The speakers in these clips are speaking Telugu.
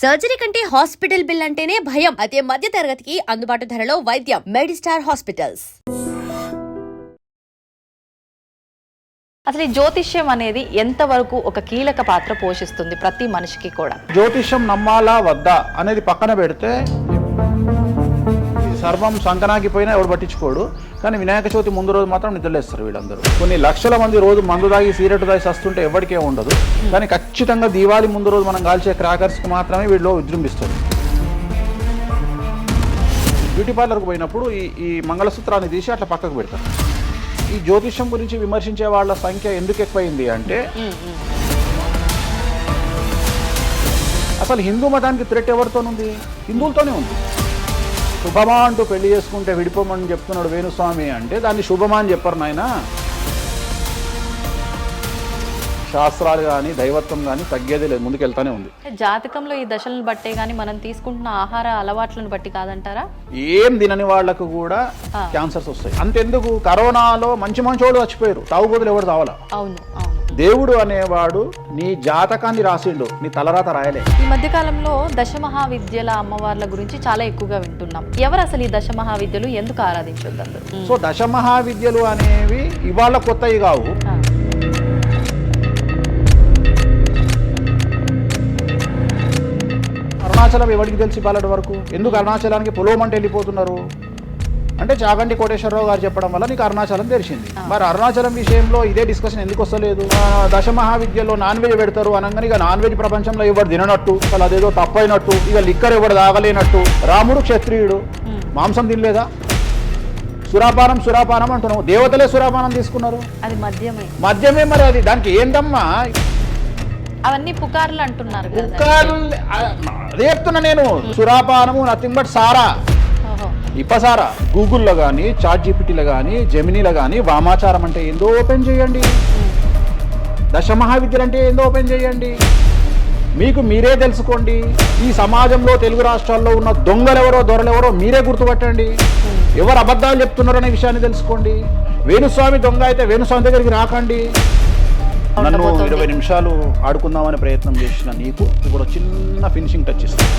సర్జరీ కంటే హాస్పిటల్ బిల్ అంటేనే భయం. అదే మధ్య తరగతికి అందుబాటు ధరలో వైద్యం. Medistar hospitals. అసలు ఈ జ్యోతిష్యం అనేది ఎంతవరకు ఒక కీలక పాత్ర పోషిస్తుంది ప్రతి మనిషికి కూడా? జ్యోతిష్యం నమ్మాలా వద్దా అనేది పక్కన పెడితే సర్వం సంకనాగిపోయినా ఎవడు పట్టించుకోడు. కానీ వినాయక చవితి ముందు రోజు మాత్రం నిద్రలేస్తారు వీళ్ళందరూ. కొన్ని లక్షల మంది రోజు మందు తాగి సిగరెట్ తాగి వస్తుంటే ఎవరికే ఉండదు. కానీ ఖచ్చితంగా దీవాళి ముందు రోజు మనం కాల్చే క్రాకర్స్కి మాత్రమే వీళ్ళు విజృంభిస్తారు. బ్యూటీ పార్లర్కి పోయినప్పుడు ఈ మంగళసూత్రాన్ని తీసి అట్లా పక్కకు పెడతారు. ఈ జ్యోతిష్యం గురించి విమర్శించే వాళ్ళ సంఖ్య ఎందుకు ఎక్కువైంది అంటే, అసలు హిందూ మతానికి థ్రెట్ ఎవరితోనుంది? హిందువులతోనే ఉంది. శుభమా అంటూ పెళ్లి చేసుకుంటే విడిపోమని చెప్తున్నాడు వేణుస్వామి అంటే దాన్ని శుభమా అని చెప్పరు నాయన. శాస్త్రాలు కానీ దైవత్వం కానీ తగ్గేదే లేదు, ముందుకెళ్తానే ఉంది. జాతకంలో ఈ దశలను బట్టే గానీ మనం తీసుకుంటున్న ఆహార అలవాట్లను బట్టి కాదంటారా? ఏం తినని వాళ్లకు కూడా క్యాన్సర్స్ వస్తాయి. అంతెందుకు, కరోనాలో మంచి మంచోళ్ళు చచ్చిపోయారు, తాగుబోతులు ఎవరు తావాలా? అవును అవును. దేవుడు అనేవాడు నీ జాతకాన్ని రాసిండు, నీ తలరాత రాయలే. ఈ మధ్య కాలంలో దశమహావిద్యల అమ్మవార్ల గురించి చాలా ఎక్కువగా వింటున్నాం. ఎవరు అసలు ఈ దశమహావిద్యలు, ఎందుకు ఆరాధించొద్దు అందరూ? సో దశమహావిద్యలు అనేవి ఇవాళ కొత్తవి కావు. అరుణాచలం ఎవరికి తెలిసి బాలటి వరకు? ఎందుకు అరుణాచలానికి పొలోమంటే వెళ్ళిపోతున్నారు అంటే చాగంటి కోటేశ్వరరావు గారు చెప్పడం వల్ల నీకు అరుణాచలం తెలిసింది. మరి అరుణాచలం విషయంలో ఇదే డిస్కషన్ ఎందుకు వస్తలేదు? దశమహావిద్యలో నాన్ వెజ్ పెడతారు అనగానే ఇక నాన్ వెజ్ ప్రపంచంలో ఎవరు తిననట్టు, అసలు అదేదో తప్పైనట్టు, ఇక లిక్కర్ ఎవరు తాగలేనట్టు. రాముడు క్షత్రియుడు, మాంసం తినలేదా? సురాపానం అంటున్నావు. దేవతలే సురాపానం తీసుకున్నారు, అది మద్యమే. మరి అది దానికి ఏందమ్మా? అవన్నీ పుకార్లు అంటున్నారు. పుకార్లు అదే చెప్తున్నా నేను. సురాపానము నథింగ్ బట్ సారా, ఇప్పసారా. గూగుల్లో కానీ, చాట్ జీపీటీలో కానీ, జెమినీలో కానీ వామాచారం అంటే ఏందో ఓపెన్ చేయండి, దశమహావిద్యలు అంటే ఏందో ఓపెన్ చేయండి. మీకు మీరే తెలుసుకోండి. ఈ సమాజంలో తెలుగు రాష్ట్రాల్లో ఉన్న దొంగలెవరో దొరలెవరో మీరే గుర్తుపట్టండి. ఎవరు అబద్ధాలు చెప్తున్నారో అనే విషయాన్ని తెలుసుకోండి. వేణుస్వామి దొంగ అయితే వేణుస్వామి దగ్గరికి రాకండి. నన్ను 20 నిమిషాలు ఆడుకుందామనే ప్రయత్నం చేసిన నీకు ఇప్పుడు చిన్న ఫినిషింగ్ టచ్ ఇస్తాను.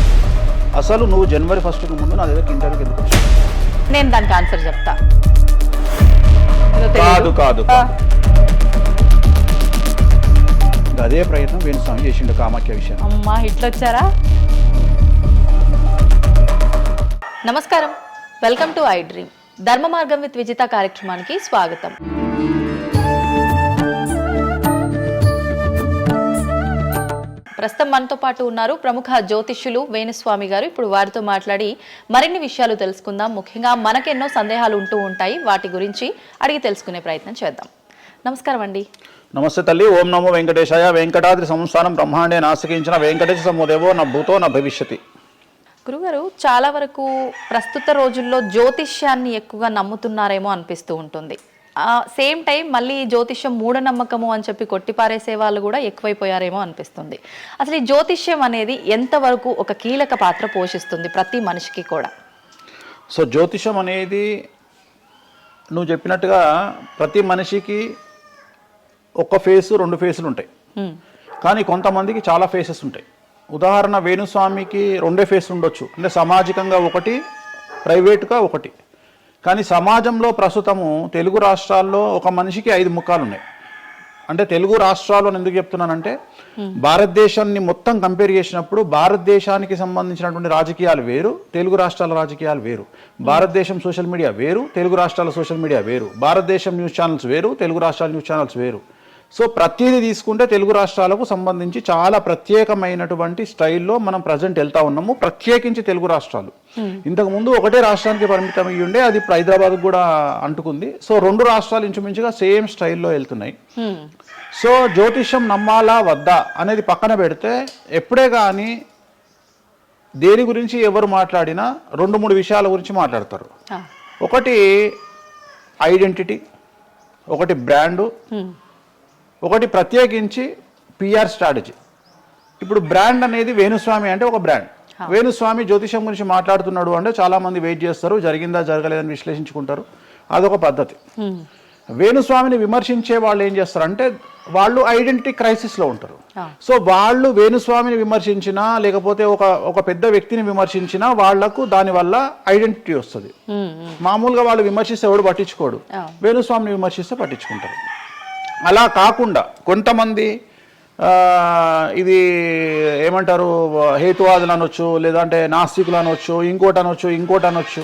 అసలు నువ్వు జనవరి 1కు ముందు నా దగ్గర ఇంటర్వ్యూకి ఎందుకు వచ్చావు? నేను దానికి ఆన్సర్ చెప్తా. కాదు అదే ప్రయత్నం వేణుస్వామి చేసిండు కామాఖ్య విషయం. అమ్మా ఇట్లా వచ్చారా? నమస్కారం, వెల్కమ్ టు ఐ డ్రీమ్. ధర్మ మార్గం విత్ విజిత కార్యక్రమానికి స్వాగతం. ప్రస్తుతం మనతో పాటు ఉన్నారు ప్రముఖ జ్యోతిష్యులు వేణుస్వామి గారు. ఇప్పుడు వారితో మాట్లాడి మరిన్ని విషయాలు తెలుసుకుందాం. ముఖ్యంగా మనకెన్నో సందేహాలు ఉంటూ ఉంటాయి, వాటి గురించి అడిగి తెలుసుకునే ప్రయత్నం చేద్దాం. నమస్కారం అండి. నమస్తే తల్లి. ఓం నమో వెంకటేశాయ. వెంకటాద్రి సంస్థానం బ్రహ్మాండే నాశకించిన వెంకటేశ సమోదేవో నా భూతో నా భవిష్యతి. గురుగారు, చాలా వరకు ప్రస్తుత రోజుల్లో జ్యోతిష్యాన్ని ఎక్కువగా నమ్ముతున్నారేమో అనిపిస్తూ ఉంటుంది. సేమ్ టైం మళ్ళీ జ్యోతిష్యం మూఢనమ్మకము అని చెప్పి కొట్టిపారేసే వాళ్ళు కూడా ఎక్కువైపోయారేమో అనిపిస్తుంది. అసలు ఈ జ్యోతిష్యం అనేది ఎంతవరకు ఒక కీలక పాత్ర పోషిస్తుంది ప్రతి మనిషికి కూడా? సో జ్యోతిషం అనేది నువ్వు చెప్పినట్టుగా ప్రతి మనిషికి ఒక ఫేసు 2 ఫేసులు ఉంటాయి, కానీ కొంతమందికి చాలా ఫేసెస్ ఉంటాయి. ఉదాహరణ వేణుస్వామికి 2 ఫేసులు ఉండొచ్చు. అంటే సామాజికంగా ఒకటి, ప్రైవేట్గా ఒకటి. కానీ సమాజంలో ప్రస్తుతము తెలుగు రాష్ట్రాల్లో ఒక మనిషికి 5 ముఖాలు ఉన్నాయి. అంటే తెలుగు రాష్ట్రాల్లో ఎందుకు చెప్తున్నానంటే, భారతదేశాన్ని మొత్తం కంపేర్ చేసినప్పుడు భారతదేశానికి సంబంధించినటువంటి రాజకీయాలు వేరు, తెలుగు రాష్ట్రాల రాజకీయాలు వేరు. భారతదేశం సోషల్ మీడియా వేరు, తెలుగు రాష్ట్రాల సోషల్ మీడియా వేరు. భారతదేశం న్యూస్ ఛానల్స్ వేరు, తెలుగు రాష్ట్రాల న్యూస్ ఛానల్స్ వేరు. సో ప్రతిదీ తీసుకుంటే తెలుగు రాష్ట్రాలకు సంబంధించి చాలా ప్రత్యేకమైనటువంటి స్టైల్లో మనం ప్రజెంట్ వెళ్తా ఉన్నాము. ప్రత్యేకించి తెలుగు రాష్ట్రాలు ఇంతకుముందు ఒకటే రాష్ట్రానికి పరిమితం అయ్యి ఉండే, అది హైదరాబాద్ కూడా అంటుకుంది. సో 2 రాష్ట్రాలు ఇంచుమించుగా సేమ్ స్టైల్లో వెళ్తున్నాయి. సో జ్యోతిష్యం నమ్మాలా వద్దా అనేది పక్కన పెడితే, ఎప్పుడే కానీ దేని గురించి ఎవరు మాట్లాడినా 2-3 విషయాల గురించి మాట్లాడతారు. ఒకటి ఐడెంటిటీ, ఒకటి బ్రాండు, ఒకటి ప్రత్యేకించి పిఆర్ స్ట్రాటజీ. ఇప్పుడు బ్రాండ్ అనేది వేణుస్వామి అంటే ఒక బ్రాండ్. వేణుస్వామి జ్యోతిషం గురించి మాట్లాడుతున్నాడు అంటే చాలా మంది వెయిట్ చేస్తారు, జరిగిందా జరగలేదని విశ్లేషించుకుంటారు. అదొక పద్ధతి. వేణుస్వామిని విమర్శించే వాళ్ళు ఏం చేస్తారు అంటే, వాళ్ళు ఐడెంటిటీ క్రైసిస్లో ఉంటారు. సో వాళ్ళు వేణుస్వామిని విమర్శించినా లేకపోతే ఒక పెద్ద వ్యక్తిని విమర్శించినా వాళ్లకు దానివల్ల ఐడెంటిటీ వస్తుంది. మామూలుగా వాళ్ళు విమర్శిస్తే ఎవడు పట్టించుకోడు, వేణుస్వామిని విమర్శిస్తే పట్టించుకుంటారు. అలా కాకుండా కొంతమంది ఇది ఏమంటారు హేతువాదులు అనొచ్చు, లేదంటే నాస్తికులు అనొచ్చు, ఇంకోటి అనొచ్చు.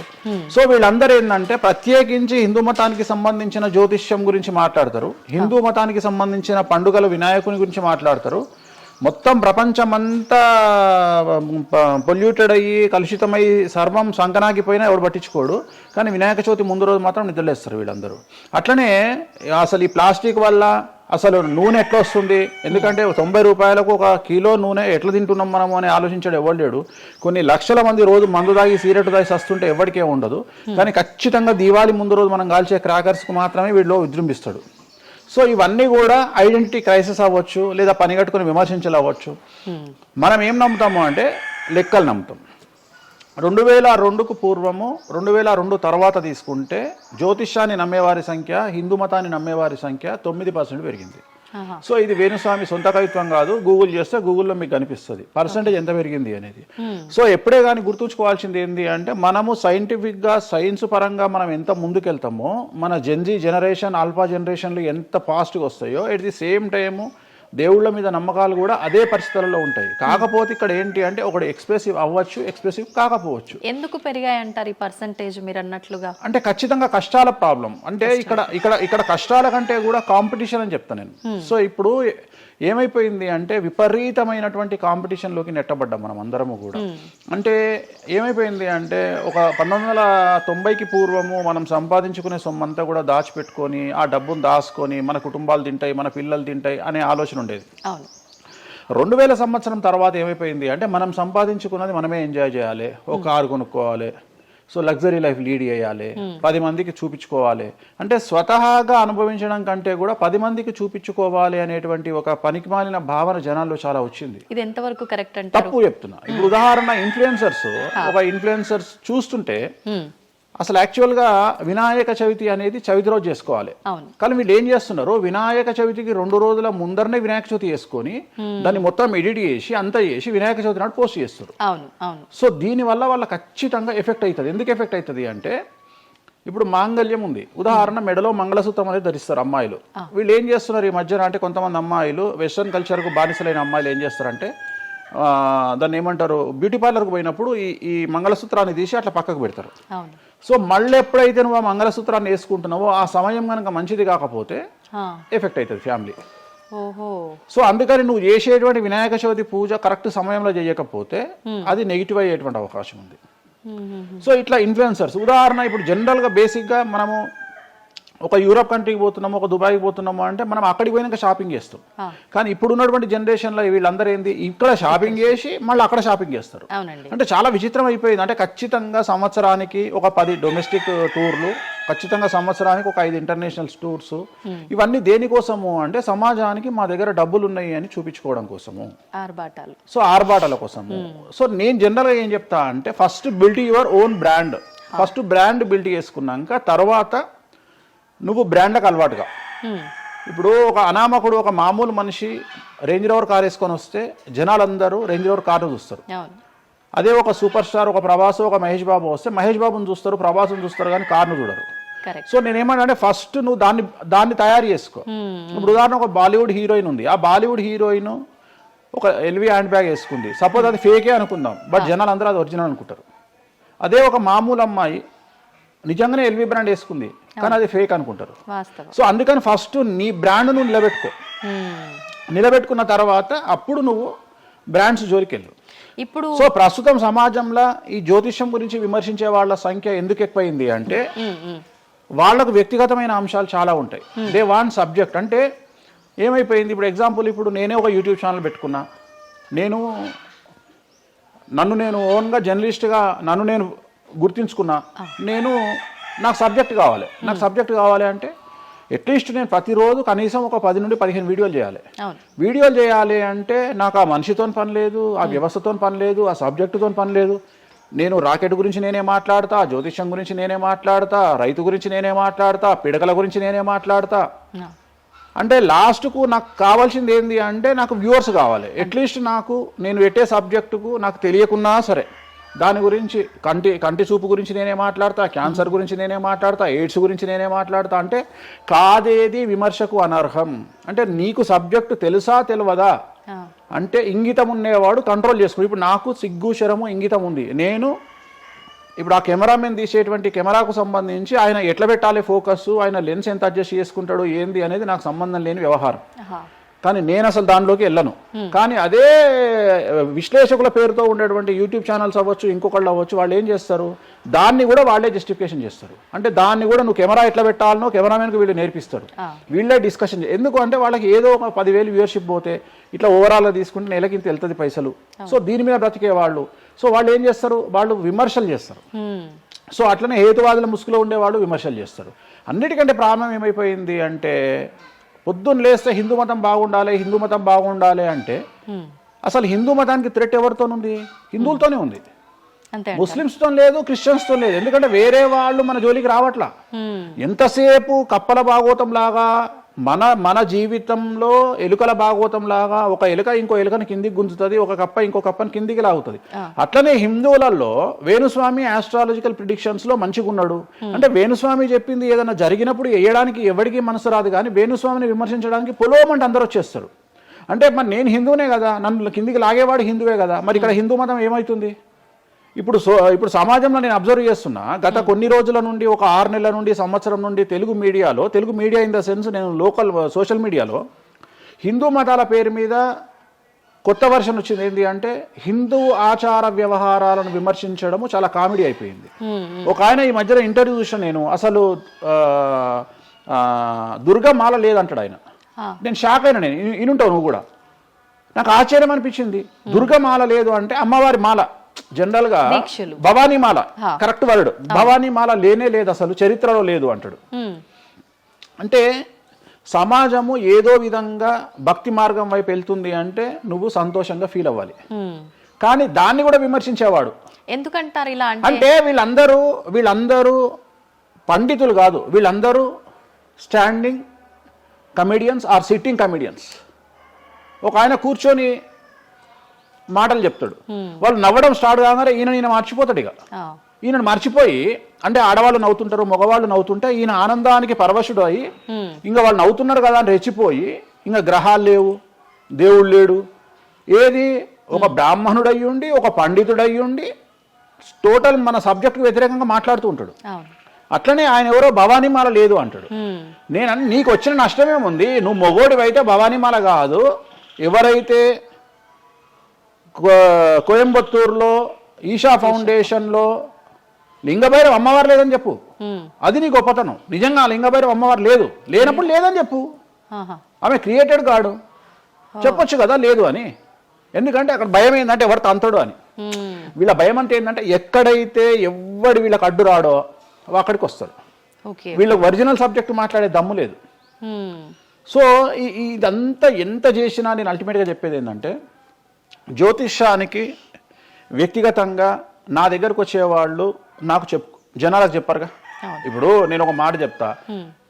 సో వీళ్ళందరూ ఏంటంటే ప్రత్యేకించి హిందూ మతానికి సంబంధించిన జ్యోతిష్యం గురించి మాట్లాడతారు, హిందూ మతానికి సంబంధించిన పండుగలు వినాయకుని గురించి మాట్లాడతారు. మొత్తం ప్రపంచమంతా పొల్యూటెడ్ అయ్యి కలుషితమై సర్వం సంకనాగిపోయినా ఎవడు పట్టించుకోడు, కానీ వినాయక చవితి ముందు రోజు మాత్రం నిద్రలేస్తారు వీళ్ళందరూ. అట్లనే అసలు ఈ ప్లాస్టిక్ వల్ల అసలు నూనె ఎట్లా వస్తుంది, ఎందుకంటే 90 రూపాయలకు 1 కిలో నూనె ఎట్లా తింటున్నాం మనము అని ఆలోచించాడు ఎవరు లేడు. కొన్ని లక్షల మంది రోజు మందు తాగి సిగరెట్ తాగి సస్తుంటే ఎవరికే ఉండదు, కానీ ఖచ్చితంగా దీవాళి ముందు రోజు మనం కాల్చే క్రాకర్స్కు మాత్రమే వీళ్ళు విజృంభిస్తాడు. సో ఇవన్నీ కూడా ఐడెంటిటీ క్రైసిస్ అవ్వచ్చు, లేదా పని కట్టుకుని విమర్శించాలి అవ్వచ్చు. మనం ఏం నమ్ముతాము అంటే లెక్కలు నమ్ముతాం. 2002కు పూర్వము 2002 తర్వాత తీసుకుంటే జ్యోతిష్యాన్ని నమ్మేవారి సంఖ్య, హిందూ మతాన్ని నమ్మేవారి సంఖ్య 9% పెరిగింది. సో ఇది వేణుస్వామి సొంత కవిత్వం కాదు, గూగుల్ చేస్తే గూగుల్లో మీకు కనిపిస్తుంది పర్సెంటేజ్ ఎంత పెరిగింది అనేది. సో ఎప్పుడే కానీ గుర్తుంచుకోవాల్సింది ఏంటి అంటే మనము సైంటిఫిక్గా సైన్స్ పరంగా మనం ఎంత ముందుకెళ్తామో మన జెన్జీ జనరేషన్ ఆల్ఫా జనరేషన్లు ఎంత ఫాస్ట్గా వస్తాయో ఎట్ ది సేమ్ టైము దేవుళ్ళ మీద నమ్మకాలు కూడా అదే పరిస్థితులలో ఉంటాయి. కాకపోతే ఇక్కడ ఏంటి అంటే ఒకటి ఎక్స్ప్రెసివ్ అవ్వచ్చు, ఎక్స్ప్రెసివ్ కాకపోవచ్చు. ఎందుకు పెరిగాయి అంటారు ఈ పర్సంటేజ్ మీరు అన్నట్లుగా? అంటే ఖచ్చితంగా కష్టాల ప్రాబ్లం. అంటే ఇక్కడ కష్టాల కంటే కూడా కాంపిటీషన్ అని చెప్తాను నేను. సో ఇప్పుడు ఏమైపోయింది అంటే విపరీతమైనటువంటి కాంపిటీషన్లోకి నెట్టబడ్డాం మనం అందరము కూడా. అంటే ఏమైపోయింది అంటే ఒక 1990కి పూర్వము మనం సంపాదించుకునే సొమ్మంతా కూడా దాచిపెట్టుకొని ఆ డబ్బును దాచుకొని మన కుటుంబాలు తింటాయి, మన పిల్లలు తింటాయి అనే ఆలోచన ఉండేది. 2000 సంవత్సరం తర్వాత ఏమైపోయింది అంటే మనం సంపాదించుకున్నది మనమే ఎంజాయ్ చేయాలి, ఒక కారు కొనుక్కోవాలి, సో లగ్జరీ లైఫ్ లీడ్ చేయాలి, 10 మందికి చూపించుకోవాలి. అంటే స్వతహాగా అనుభవించడం కంటే కూడా 10 మందికి చూపించుకోవాలి అనేటువంటి ఒక పనికిమాలిన భావన జనాల్లో చాలా వచ్చింది. ఇది ఎంతవరకు కరెక్ట్ అంటే? తప్పు చెప్తున్నా. ఇప్పుడు ఉదాహరణ ఇన్ఫ్లుయెన్సర్స్ చూస్తుంటే అసలు యాక్చువల్గా వినాయక చవితి అనేది చవితి రోజు చేసుకోవాలి, కానీ వీళ్ళు ఏం చేస్తున్నారు వినాయక చవితికి 2 రోజుల ముందరనే వినాయక చవితి చేసుకొని దాన్ని మొత్తం ఎడిట్ చేసి అంతా చేసి వినాయక చవితి నాడు పోస్ట్ చేస్తారు. సో దీనివల్ల వాళ్ళ ఖచ్చితంగా ఎఫెక్ట్ అవుతుంది. ఎందుకు ఎఫెక్ట్ అవుతుంది అంటే ఇప్పుడు మాంగళ్యం ఉంది, ఉదాహరణ మెడలో మంగళసూత్రం అనేది ధరిస్తారు అమ్మాయిలు. వీళ్ళు ఏం చేస్తున్నారు ఈ మధ్యన అంటే కొంతమంది అమ్మాయిలు వెస్ట్రన్ కల్చర్కు బానిసలైన అమ్మాయిలు ఏం చేస్తారంటే దాన్ని ఏమంటారు బ్యూటీ పార్లర్కి పోయినప్పుడు ఈ మంగళసూత్రాన్ని తీసి అట్లా పక్కకు పెడతారు. సో మళ్ళీ ఎప్పుడైతే నువ్వు ఆ మంగళసూత్రాన్ని వేసుకుంటున్నావో ఆ సమయం కనుక మంచిది కాకపోతే ఎఫెక్ట్ అవుతుంది ఫ్యామిలీ. సో అందుకని నువ్వు చేసేటువంటి వినాయక చవితి పూజ కరెక్ట్ సమయంలో చేయకపోతే అది నెగిటివ్ అయ్యేటువంటి అవకాశం ఉంది. సో ఇట్లా ఇన్ఫ్లుయెన్సర్స్ ఉదాహరణ ఇప్పుడు జనరల్గా బేసిక్గా మనము ఒక యూరోప్ కంట్రీకి పోతున్నాము, ఒక దుబాయ్కి పోతున్నాము అంటే మనం అక్కడికి పోయినాక షాపింగ్ చేస్తాం. కానీ ఇప్పుడు ఉన్నటువంటి జనరేషన్లో వీళ్ళందరూ ఏంది ఇక్కడ షాపింగ్ చేసి మళ్ళీ అక్కడ షాపింగ్ చేస్తారు. అంటే చాలా విచిత్రం అయిపోయింది. అంటే ఖచ్చితంగా సంవత్సరానికి ఒక 10 డొమెస్టిక్ టూర్లు, ఖచ్చితంగా సంవత్సరానికి ఒక 5 ఇంటర్నేషనల్ టూర్స్. ఇవన్నీ దేనికోసము అంటే సమాజానికి మా దగ్గర డబ్బులు ఉన్నాయి అని చూపించుకోవడం కోసము, సో ఆర్భాటాల కోసము. సో నేను జనరల్గా ఏం చెప్తా అంటే first build your own brand. First brand build చేసుకున్నాక తర్వాత నువ్వు బ్రాండ్లకు అలవాటుగా. ఇప్పుడు ఒక అనామకుడు ఒక మామూలు మనిషి రేంజ్ రోవర్ కార్ వేసుకొని వస్తే జనాలందరూ రేంజ్ రోవర్ కార్ను చూస్తారు. అదే ఒక సూపర్ స్టార్ ఒక ప్రభాస్ ఒక మహేష్ బాబు వస్తే మహేష్ బాబుని చూస్తారు, ప్రభాస్ని చూస్తారు, కానీ కార్ను చూడరు. సో నేనేమంటే ఫస్ట్ నువ్వు దాన్ని తయారు చేసుకో. ఇప్పుడు ఉదాహరణ ఒక బాలీవుడ్ హీరోయిన్ ఉంది, ఆ బాలీవుడ్ హీరోయిన్ ఒక ఎల్వి హ్యాండ్ బ్యాగ్ వేసుకుంది, సపోజ్ అది ఫేకే అనుకుందాం, బట్ జనాలు అందరూ అది ఒరిజినల్ అనుకుంటారు. అదే ఒక మామూలు అమ్మాయి నిజంగానే ఎల్వి బ్రాండ్ వేసుకుంది కానీ అది ఫేక్ అనుకుంటారు. సో అందుకని ఫస్ట్ నీ బ్రాండ్ నువ్వు నిలబెట్టుకున్న తర్వాత అప్పుడు నువ్వు బ్రాండ్స్ జోలికి వెళ్ళు. ఇప్పుడు సో ప్రస్తుతం సమాజంలో ఈ జ్యోతిష్యం గురించి విమర్శించే వాళ్ళ సంఖ్య ఎందుకు ఎక్కువైంది అంటే వాళ్ళకు వ్యక్తిగతమైన అంశాలు చాలా ఉంటాయి. They want subject. అంటే ఏమైపోయింది ఇప్పుడు ఎగ్జాంపుల్ ఇప్పుడు నేనే ఒక యూట్యూబ్ ఛానల్ పెట్టుకున్నా, నన్ను నేను ఓన్గా జర్నలిస్ట్గా నన్ను నేను గుర్తించుకున్నా, నాకు సబ్జెక్ట్ కావాలి అంటే అట్లీస్ట్ నేను ప్రతిరోజు కనీసం ఒక 10 నుండి 15 వీడియోలు చేయాలి అంటే నాకు ఆ మనిషితో పని లేదు, ఆ వ్యవస్థతో పని లేదు, ఆ సబ్జెక్టుతో పని లేదు. నేను రాకెట్ గురించి నేనే మాట్లాడతా, జ్యోతిష్యం గురించి నేనే మాట్లాడతా, రైతు గురించి నేనే మాట్లాడతా, పిడకల గురించి నేనే మాట్లాడతా. అంటే లాస్ట్కు నాకు కావాల్సింది ఏంది అంటే నాకు వ్యూవర్స్ కావాలి. అట్లీస్ట్ నాకు నేను పెట్టే సబ్జెక్టుకు నాకు తెలియకున్నా సరే దాని గురించి కంటి చూపు గురించి నేనే మాట్లాడతా, క్యాన్సర్ గురించి నేనే మాట్లాడతా, ఎయిడ్స్ గురించి నేనే మాట్లాడతా. అంటే కాదేది విమర్శకు అనర్హం. అంటే నీకు సబ్జెక్టు తెలుసా తెలియదా అంటే ఇంగితం ఉండేవాడు కంట్రోల్ చేసుకో. ఇప్పుడు నాకు సిగ్గు శరము ఇంగితం ఉంది. నేను ఇప్పుడు ఆ కెమెరామెన్ తీసేటువంటి కెమెరాకు సంబంధించి ఆయన ఎట్లా పెట్టాలి ఫోకస్, ఆయన లెన్స్ ఎంత అడ్జస్ట్ చేసుకుంటాడు ఏంది అనేది నాకు సంబంధం లేని వ్యవహారం. కానీ నేను అసలు దానిలోకి వెళ్ళను. కానీ అదే విశ్లేషకుల పేరుతో ఉండేటువంటి యూట్యూబ్ ఛానల్స్ అవ్వచ్చు, ఇంకొకళ్ళు అవ్వచ్చు, వాళ్ళు ఏం చేస్తారు, దాన్ని కూడా వాళ్ళే జస్టిఫికేషన్ చేస్తారు. అంటే దాన్ని కూడా నువ్వు కెమెరా ఎట్లా పెట్టాలనో కెమెరామెన్కి వీళ్ళు నేర్పిస్తారు, వీళ్ళే డిస్కషన్. ఎందుకు అంటే వాళ్ళకి ఏదో ఒక 10,000 వ్యూవర్షిప్ పోతే ఇట్లా ఓవరాల్గా తీసుకుంటే నెలకి ఇంత వెళ్తుంది పైసలు. సో దీని మీద బ్రతికే వాళ్ళు, సో వాళ్ళు ఏం చేస్తారు, వాళ్ళు విమర్శలు చేస్తారు. సో అట్లనే హేతువాదుల ముసుగులో ఉండేవాళ్ళు విమర్శలు చేస్తారు. అన్నిటికంటే ప్రాబ్లం ఏమైపోయింది అంటే పొద్దున్న లేస్తే హిందూ మతం బాగుండాలి, హిందూ మతం బాగుండాలి అంటే అసలు హిందూ మతానికి థ్రెట్ ఎవరితోనుంది? హిందువులతోనే ఉంది. ముస్లిమ్స్తో లేదు, క్రిస్టియన్స్తో లేదు. ఎందుకంటే వేరే వాళ్ళు మన జోలికి రావట్లా. ఎంతసేపు కప్పల భాగవతం లాగా మన జీవితంలో ఎలుకల భాగవతం లాగా ఒక ఎలుక ఇంకో ఎలుకని కిందికి గుంజుతుంది, ఒక కప్ప ఇంకో కప్పని కిందికి లాగుతుంది. అట్లనే హిందువులలో వేణుస్వామి ఆస్ట్రాలజికల్ ప్రిడిక్షన్స్ లో మంచిగా ఉన్నాడు. అంటే వేణుస్వామి చెప్పింది ఏదైనా జరిగినప్పుడు వేయడానికి ఎవరికి మనసు రాదు, కానీ వేణుస్వామిని విమర్శించడానికి పొలోమంటే అందరూ వచ్చేస్తారు. అంటే మరి నేను హిందువునే కదా, నన్ను కిందికి లాగేవాడు హిందువే కదా, మరి ఇక్కడ హిందూ మతం ఏమవుతుంది? ఇప్పుడు సమాజంలో నేను అబ్జర్వ్ చేస్తున్నా, గత కొన్ని రోజుల నుండి, ఒక 6 నెలల నుండి, సంవత్సరం నుండి Telugu media in the sense నేను లోకల్ సోషల్ మీడియాలో హిందూ మతాల పేరు మీద కొత్త వర్షన్ వచ్చింది. ఏంటి అంటే హిందూ ఆచార వ్యవహారాలను విమర్శించడము చాలా కామెడీ అయిపోయింది. ఒక ఆయన ఈ మధ్యలో ఇంటర్వ్యూ చూసిన నేను, అసలు దుర్గమాల లేదంటాడు ఆయన. నేను షాక్ అయినా. నేను ఇనుంటావు నువ్వు కూడా. నాకు ఆశ్చర్యం అనిపించింది. దుర్గమాల లేదు అంటే అమ్మవారి మాల, జనరల్ గా భవానీ మాల కరెక్ట్ వర్డ్. భవానీ మాల లేనే లేదు, అసలు చరిత్రలో లేదు అంటాడు. అంటే సమాజము ఏదో విధంగా భక్తి మార్గం వైపు వెళ్తుంది అంటే నువ్వు సంతోషంగా ఫీల్ అవ్వాలి. కానీ దాన్ని కూడా విమర్శించేవాడు. ఎందుకంటారు ఇలా అంటే వీళ్ళందరూ పండితులు కాదు, వీళ్ళందరూ standing comedians or sitting comedians. ఒక ఆయన కూర్చొని మాటలు చెప్తాడు, వాళ్ళు నవ్వడం స్టార్ట్ కాగానే ఈయన మర్చిపోతాడు. ఇక ఈయన మర్చిపోయి, అంటే ఆడవాళ్ళు నవ్వుతుంటారు, మగవాళ్ళు నవ్వుతుంటే ఈయన ఆనందానికి పరవశుడు అయ్యి ఇంకా వాళ్ళు నవ్వుతున్నారు కదా అని రెచ్చిపోయి, ఇంకా గ్రహాలు లేవు, దేవుడు లేడు, ఏది ఒక బ్రాహ్మణుడు అయ్యుండి, ఒక పండితుడు అయ్యుండి టోటల్ మన సబ్జెక్టుకు వ్యతిరేకంగా మాట్లాడుతూ ఉంటాడు. అట్లనే ఆయన ఎవరో భవానీమాల లేదు అంటాడు. నేను నీకు వచ్చిన నష్టమేముంది? నువ్వు మొగోడివైతే భవానీమాల కాదు, ఎవరైతే కోయంబత్తూరులో ఈషా ఫౌండేషన్లో లింగభైరవ అమ్మవారు లేదని చెప్పు, అది నీ గొప్పతనం. నిజంగా లింగభైరవ అమ్మవారు లేనప్పుడు లేదని చెప్పు. ఆమె క్రియేటెడ్ కాడు, చెప్పొచ్చు కదా లేదు అని. ఎందుకంటే అక్కడ భయం ఏంటంటే ఎవరు తంతడు అని. వీళ్ళ భయం అంటే ఏంటంటే ఎక్కడైతే ఎవడు వీళ్ళకి అడ్డు రాడో అక్కడికి వస్తారు. వీళ్ళకి ఒరిజినల్ సబ్జెక్ట్ మాట్లాడే దమ్ము లేదు. సో ఇదంతా ఎంత చేసినా నేను అల్టిమేట్గా చెప్పేది ఏంటంటే, జ్యోతిష్యానికి వ్యక్తిగతంగా నా దగ్గరకు వచ్చేవాళ్ళు నాకు జనాలకు చెప్పారుగా. ఇప్పుడు నేను ఒక మాట చెప్తా,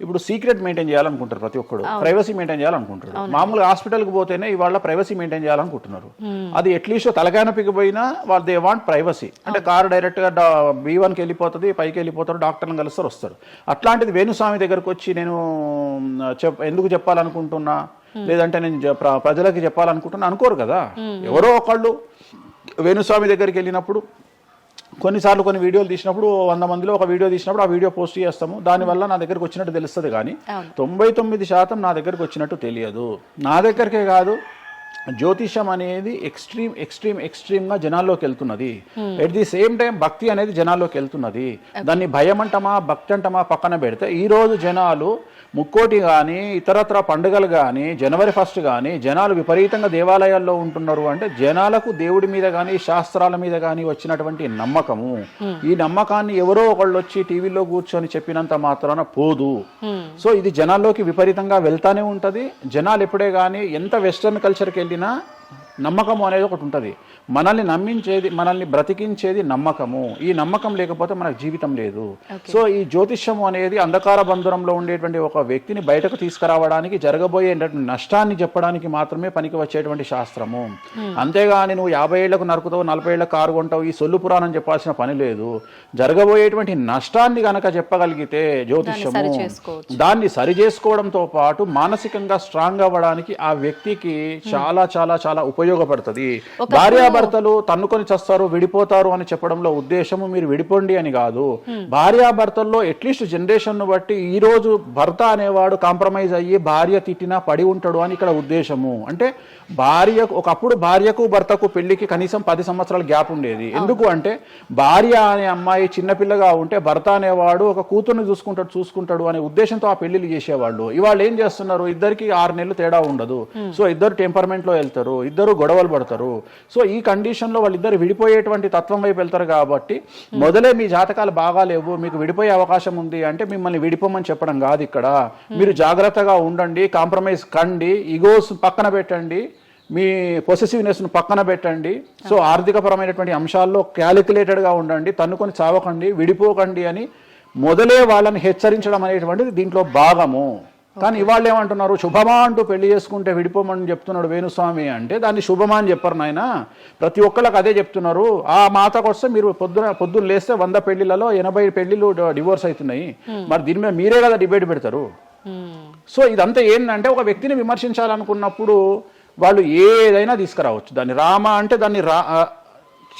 ఇప్పుడు సీక్రెట్ మెయింటైన్ చేయాలనుకుంటారు ప్రతి ఒక్కడు, ప్రైవసీ మెయింటైన్ చేయాలనుకుంటారు. మామూలుగా హాస్పిటల్కి పోతేనే ఇవాళ ప్రైవసీ మెయింటైన్ చేయాలనుకుంటున్నారు. అది అట్లీస్ట్ తలకాయనొప్పికి పోయినా వాళ్ళు దే వాంట్ ప్రైవసీ. అంటే కారు డైరెక్ట్గా B1కి వెళ్ళిపోతుంది, పైకి వెళ్ళిపోతారు, డాక్టర్ని కలుస్తారు, వస్తారు. అట్లాంటిది వేణుస్వామి దగ్గరకు వచ్చి నేను ఎందుకు చెప్పాలనుకుంటున్నా, లేదంటే నేను ప్రజలకి చెప్పాలనుకుంటున్నా అనుకోరు కదా. ఎవరో ఒకళ్ళు వేణుస్వామి దగ్గరికి వెళ్ళినప్పుడు, కొన్నిసార్లు కొన్ని వీడియోలు తీసినప్పుడు 100 మందిలో ఒక వీడియో తీసినప్పుడు ఆ వీడియో పోస్ట్ చేస్తాము, దానివల్ల నా దగ్గరకు వచ్చినట్టు తెలుస్తుంది. కానీ 99% నా దగ్గరకు వచ్చినట్టు తెలియదు. నా దగ్గరికే కాదు, జ్యోతిషం అనేది ఎక్స్ట్రీమ్గా జనాల్లోకి వెళ్తున్నది. ఎట్ ది సేమ్ టైం భక్తి అనేది జనాల్లోకి వెళ్తున్నది. దాన్ని భయం అంటమా భక్తి అంటమా పక్కన పెడితే ఈరోజు జనాలు ముక్కోటి కానీ ఇతరత్ర పండుగలు కానీ జనవరి 1 కానీ జనాలు విపరీతంగా దేవాలయాల్లో ఉంటున్నారు. అంటే జనాలకు దేవుడి మీద కానీ శాస్త్రాల మీద కానీ వచ్చినటువంటి నమ్మకము, ఈ నమ్మకాన్ని ఎవరో ఒకళ్ళు వచ్చి టీవీలో కూర్చొని చెప్పినంత మాత్రాన పోదు. సో ఇది జనాల్లోకి విపరీతంగా వెళ్తానే ఉంటుంది. జనాలు ఎప్పుడే కానీ ఎంత వెస్టర్న్ కల్చర్కి వెళ్ళినా నమ్మకము అనేది ఒకటి ఉంటుంది. మనల్ని నమ్మించేది, మనల్ని బ్రతికించేది నమ్మకము. ఈ నమ్మకం లేకపోతే మనకు జీవితం లేదు. సో ఈ జ్యోతిష్యము అనేది అంధకార బంధురంలో ఉండేటువంటి ఒక వ్యక్తిని బయటకు తీసుకురావడానికి, జరగబోయే నష్టాన్ని చెప్పడానికి మాత్రమే పనికి వచ్చేటువంటి శాస్త్రము. అంతేగాని నువ్వు 50 ఏళ్లకు నరుకుతావు, 40 ఏళ్లకు కారు కొంటావు, ఈ సొల్లు పురాణం చెప్పాల్సిన పని లేదు. జరగబోయేటువంటి నష్టాన్ని గనక చెప్పగలిగితే జ్యోతిష్యము దాన్ని సరి చేసుకోవడంతో పాటు మానసికంగా స్ట్రాంగ్ అవ్వడానికి ఆ వ్యక్తికి చాలా చాలా చాలా ఉపయోగపడుతుంది. భార్యాభర్తలు తన్నుకొని చస్తారు, విడిపోతారు అని చెప్పడంలో ఉద్దేశము మీరు విడిపోండి అని కాదు. భార్యాభర్తల్లో అట్లీస్ట్ జనరేషన్ బట్టి ఈ రోజు భర్త అనేవాడు కాంప్రమైజ్ అయ్యి భార్య తిట్టినా పడి ఉంటాడు అని ఇక్కడ ఉద్దేశము. అంటే ఒకప్పుడు భార్యకు భర్తకు పెళ్లికి కనీసం 10 సంవత్సరాల గ్యాప్ ఉండేది. ఎందుకు అంటే భార్య అనే అమ్మాయి చిన్నపిల్లగా ఉంటే భర్త అనేవాడు ఒక కూతుర్ని చూసుకుంటాడు అనే ఉద్దేశంతో ఆ పెళ్లిళ్ళు చేసేవాళ్ళు. ఇవాళ ఏం చేస్తున్నారు, ఇద్దరికి 6 నెలలు తేడా ఉండదు. సో ఇద్దరు టెంపర్మెంట్ లో వెళ్తారు, ఇద్దరు గొడవలు పడతారు. సో ఈ కండిషన్ లో వాళ్ళిద్దరు విడిపోయేటువంటి తత్వం వైపు వెళ్తారు. కాబట్టి మొదలే మీ జాతకాలు బాగాలేవు, మీకు విడిపోయే అవకాశం ఉంది అంటే మిమ్మల్ని విడిపోమని చెప్పడం కాదు. ఇక్కడ మీరు జాగ్రత్తగా ఉండండి, కాంప్రమైజ్ కండి, ఈగోస్ పక్కన పెట్టండి, మీ పొసెసివ్నెస్ను పక్కన పెట్టండి. సో ఆర్థికపరమైనటువంటి అంశాల్లో క్యాలిక్యులేటెడ్గా ఉండండి, తన్నుకొని చావకండి, విడిపోకండి అని మొదలే వాళ్ళని హెచ్చరించడం అనేటువంటిది దీంట్లో భాగము. కానీ ఇవాళ ఏమంటున్నారు, శుభమా అంటూ పెళ్లి చేసుకుంటే విడిపోమని చెప్తున్నాడు వేణుస్వామి అంటే దాన్ని శుభమా అని చెప్పరు నాయన. ప్రతి ఒక్కళ్ళకి అదే చెప్తున్నారు. ఆ మాతకు వస్తే మీరు పొద్దున్న లేస్తే 100 పెళ్లిలలో 80 పెళ్లిళ్ళు డివోర్స్ అవుతున్నాయి. మరి దీని మీద మీరే కదా డిబేట్ పెడతారు. సో ఇదంతా ఏంటంటే ఒక వ్యక్తిని విమర్శించాలనుకున్నప్పుడు వాళ్ళు ఏదైనా తీసుకురావచ్చు. దాన్ని రామ అంటే దాన్ని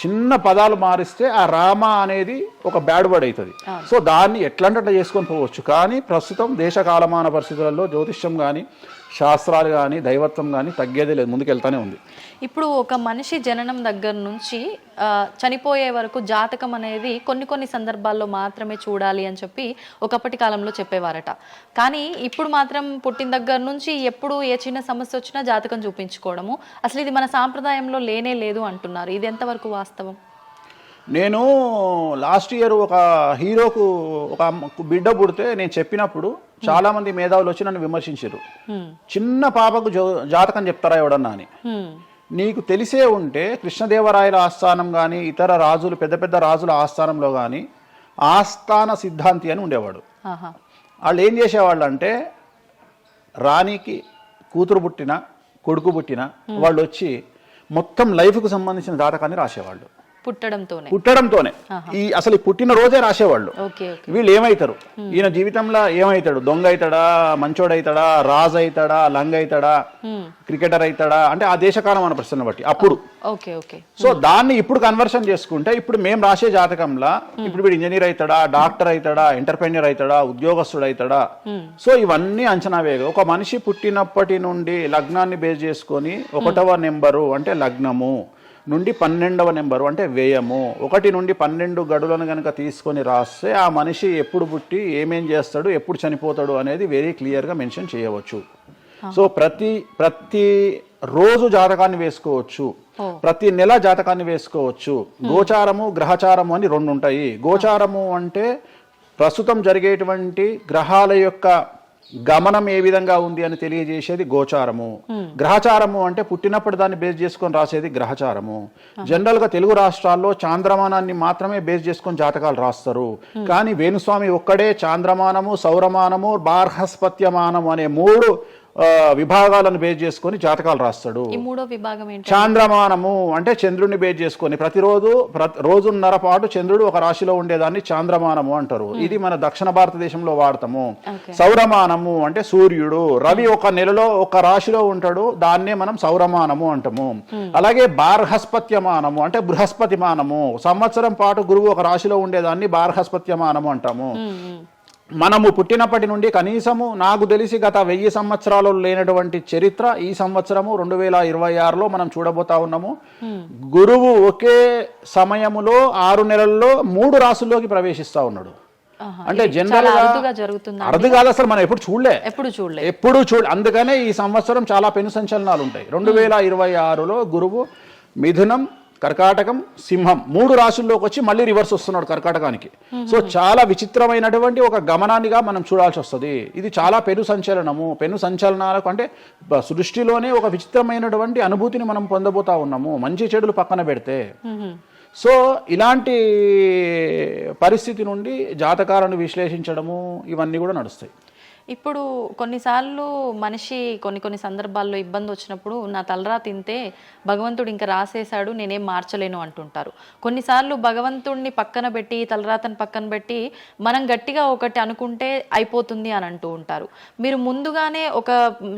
చిన్న పదాలు మారిస్తే ఆ రామ అనేది ఒక బ్యాడ్ వర్డ్ అవుతుంది. సో దాన్ని ఎట్లంటే చేసుకొని పోవచ్చు. కానీ ప్రస్తుతం దేశ కాలమాన పరిస్థితులలో జ్యోతిష్యం కానీ, శాస్త్రాలు కానీ, దైవత్వం కానీ తగ్గేదే లేదు, ముందుకెళ్తానే ఉంది. ఇప్పుడు ఒక మనిషి జననం దగ్గర నుంచి చనిపోయే వరకు జాతకం అనేది కొన్ని సందర్భాల్లో మాత్రమే చూడాలి అని చెప్పి ఒకప్పటి కాలంలో చెప్పేవారట. కానీ ఇప్పుడు మాత్రం పుట్టిన దగ్గర నుంచి ఎప్పుడు ఏ చిన్న సమస్య వచ్చినా జాతకం చూపించుకోవడము, అసలు ఇది మన సాంప్రదాయంలో లేనే లేదు అంటున్నారు. ఇది ఎంతవరకు వాస్తవం? నేను లాస్ట్ ఇయర్ ఒక హీరోకు ఒక బిడ్డ పుడితే నేను చెప్పినప్పుడు చాలా మంది మేధావులు వచ్చి నన్ను విమర్శించారు. చిన్న పాపకు జాతకం చెప్తారా ఎవడన్నా అని. నీకు తెలిసే ఉంటే కృష్ణదేవరాయల ఆస్థానం కానీ, ఇతర రాజులు, పెద్ద రాజుల ఆస్థానంలో కానీ ఆస్థాన సిద్ధాంతి అని ఉండేవాడు. వాళ్ళు ఏం చేసేవాళ్ళు అంటే రాణికి కూతురు పుట్టిన, కొడుకు పుట్టిన వాళ్ళు వచ్చి మొత్తం లైఫ్కు సంబంధించిన జాతకాన్ని రాసేవాళ్ళు. పుట్టడంతోనే అసలు పుట్టిన రోజే రాసేవాళ్ళు. వీళ్ళు ఏమైతారు, ఈయన జీవితంలో ఏమైతాడు, దొంగ అవుతాడా, మంచోడు అవుతాడా, రాజు అవుతాడా, లంగ అవుతాడా, క్రికెటర్ అవుతాడా అంటే ఆ దేశకాలమాన ప్రశ్న బట్టి అప్పుడు. సో దాన్ని ఇప్పుడు కన్వర్షన్ చేసుకుంటే ఇప్పుడు మేము రాసే జాతకంలో ఇప్పుడు వీడు ఇంజనీర్ అవుతాడా, డాక్టర్ అవుతాడా, ఎంటర్ప్రెన్యూర్ అవుతాడా, ఉద్యోగస్తుడు అవుతాడా. సో ఇవన్నీ అంచనా వేగ. ఒక మనిషి పుట్టినప్పటి నుండి లగ్నాన్ని బేస్ చేసుకొని 1వ నెంబరు అంటే లగ్నము నుండి 12వ నెంబరు అంటే వ్యయము, 1 నుండి 12 గడులను కనుక తీసుకొని రాస్తే ఆ మనిషి ఎప్పుడు పుట్టి ఏమేం చేస్తాడు, ఎప్పుడు చనిపోతాడు అనేది వెరీ క్లియర్గా మెన్షన్ చేయవచ్చు. సో ప్రతి రోజు జాతకాన్ని వేసుకోవచ్చు, ప్రతి నెల జాతకాన్ని వేసుకోవచ్చు. గోచారము, గ్రహచారము అని 2 ఉంటాయి. గోచారము అంటే ప్రస్తుతం జరిగేటువంటి గ్రహాల యొక్క గమనం ఏ విధంగా ఉంది అని తెలియజేసేది గోచారము. గ్రహచారము అంటే పుట్టినప్పుడు దాన్ని బేస్ చేసుకొని రాసేది గ్రహచారము. జనరల్ గా తెలుగు రాష్ట్రాల్లో చాంద్రమానాన్ని మాత్రమే బేస్ చేసుకొని జాతకాలు రాస్తారు. కానీ వేణుస్వామి ఒక్కడే చాంద్రమానము, సౌరమానము, బార్హస్పత్యమానము అనే 3 విభాగాలను బేస్ చేసుకొని జాతకాలు రాస్తాడు. చాంద్రమానము అంటే చంద్రుడిని బేస్ చేసుకొని రోజున్నర పాటు చంద్రుడు ఒక రాశిలో ఉండేదాన్ని చాంద్రమానము అంటారు. ఇది మన దక్షిణ భారతదేశంలో వాడతాము. సౌరమానము అంటే సూర్యుడు, రవి ఒక నెలలో ఒక రాశిలో ఉంటాడు, దాన్నే మనం సౌరమానము అంటాము. అలాగే బార్హస్పత్యమానము అంటే బృహస్పతిమానము, సంవత్సరం పాటు గురువు ఒక రాశిలో ఉండేదాన్ని బార్హస్పత్యమానము అంటాము. మనము పుట్టినప్పటి నుండి కనీసము నాకు తెలిసి గత 1000 సంవత్సరాలు లేనటువంటి చరిత్ర ఈ సంవత్సరము 2026లో మనం చూడబోతా ఉన్నాము. గురువు ఒకే సమయములో 6 నెలల్లో 3 రాశుల్లోకి ప్రవేశిస్తా ఉన్నాడు. అంటే జనరల్ అర్థం కాదు, అసలు మనం ఎప్పుడు చూడలే. అందుకనే ఈ సంవత్సరం చాలా పెను సంచలనాలు ఉంటాయి. 2026లో గురువు మిథునం, కర్కాటకం, సింహం 3 రాశుల్లోకి వచ్చి మళ్ళీ రివర్స్ వస్తున్నాడు కర్కాటకానికి. సో చాలా విచిత్రమైనటువంటి ఒక గమనాన్నిగా మనం చూడాల్సి వస్తుంది. ఇది చాలా పెను సంచలనము. పెను సంచలనాలకు అంటే సృష్టిలోనే ఒక విచిత్రమైనటువంటి అనుభూతిని మనం పొందబోతా ఉన్నాము, మంచి చెడులు పక్కన పెడితే. సో ఇలాంటి పరిస్థితి నుండి జాతకాలను విశ్లేషించడము ఇవన్నీ కూడా నడుస్తాయి. ఇప్పుడు కొన్నిసార్లు మనిషి కొన్ని సందర్భాల్లో ఇబ్బంది వచ్చినప్పుడు నా తలరా తింటే భగవంతుడు ఇంకా రాసేశాడు, నేనేం మార్చలేను అంటుంటారు. కొన్నిసార్లు భగవంతుడిని పక్కన పెట్టి, తలరాతను పక్కన పెట్టి మనం గట్టిగా ఒకటి అనుకుంటే అయిపోతుంది అని అంటూ ఉంటారు. మీరు ముందుగానే ఒక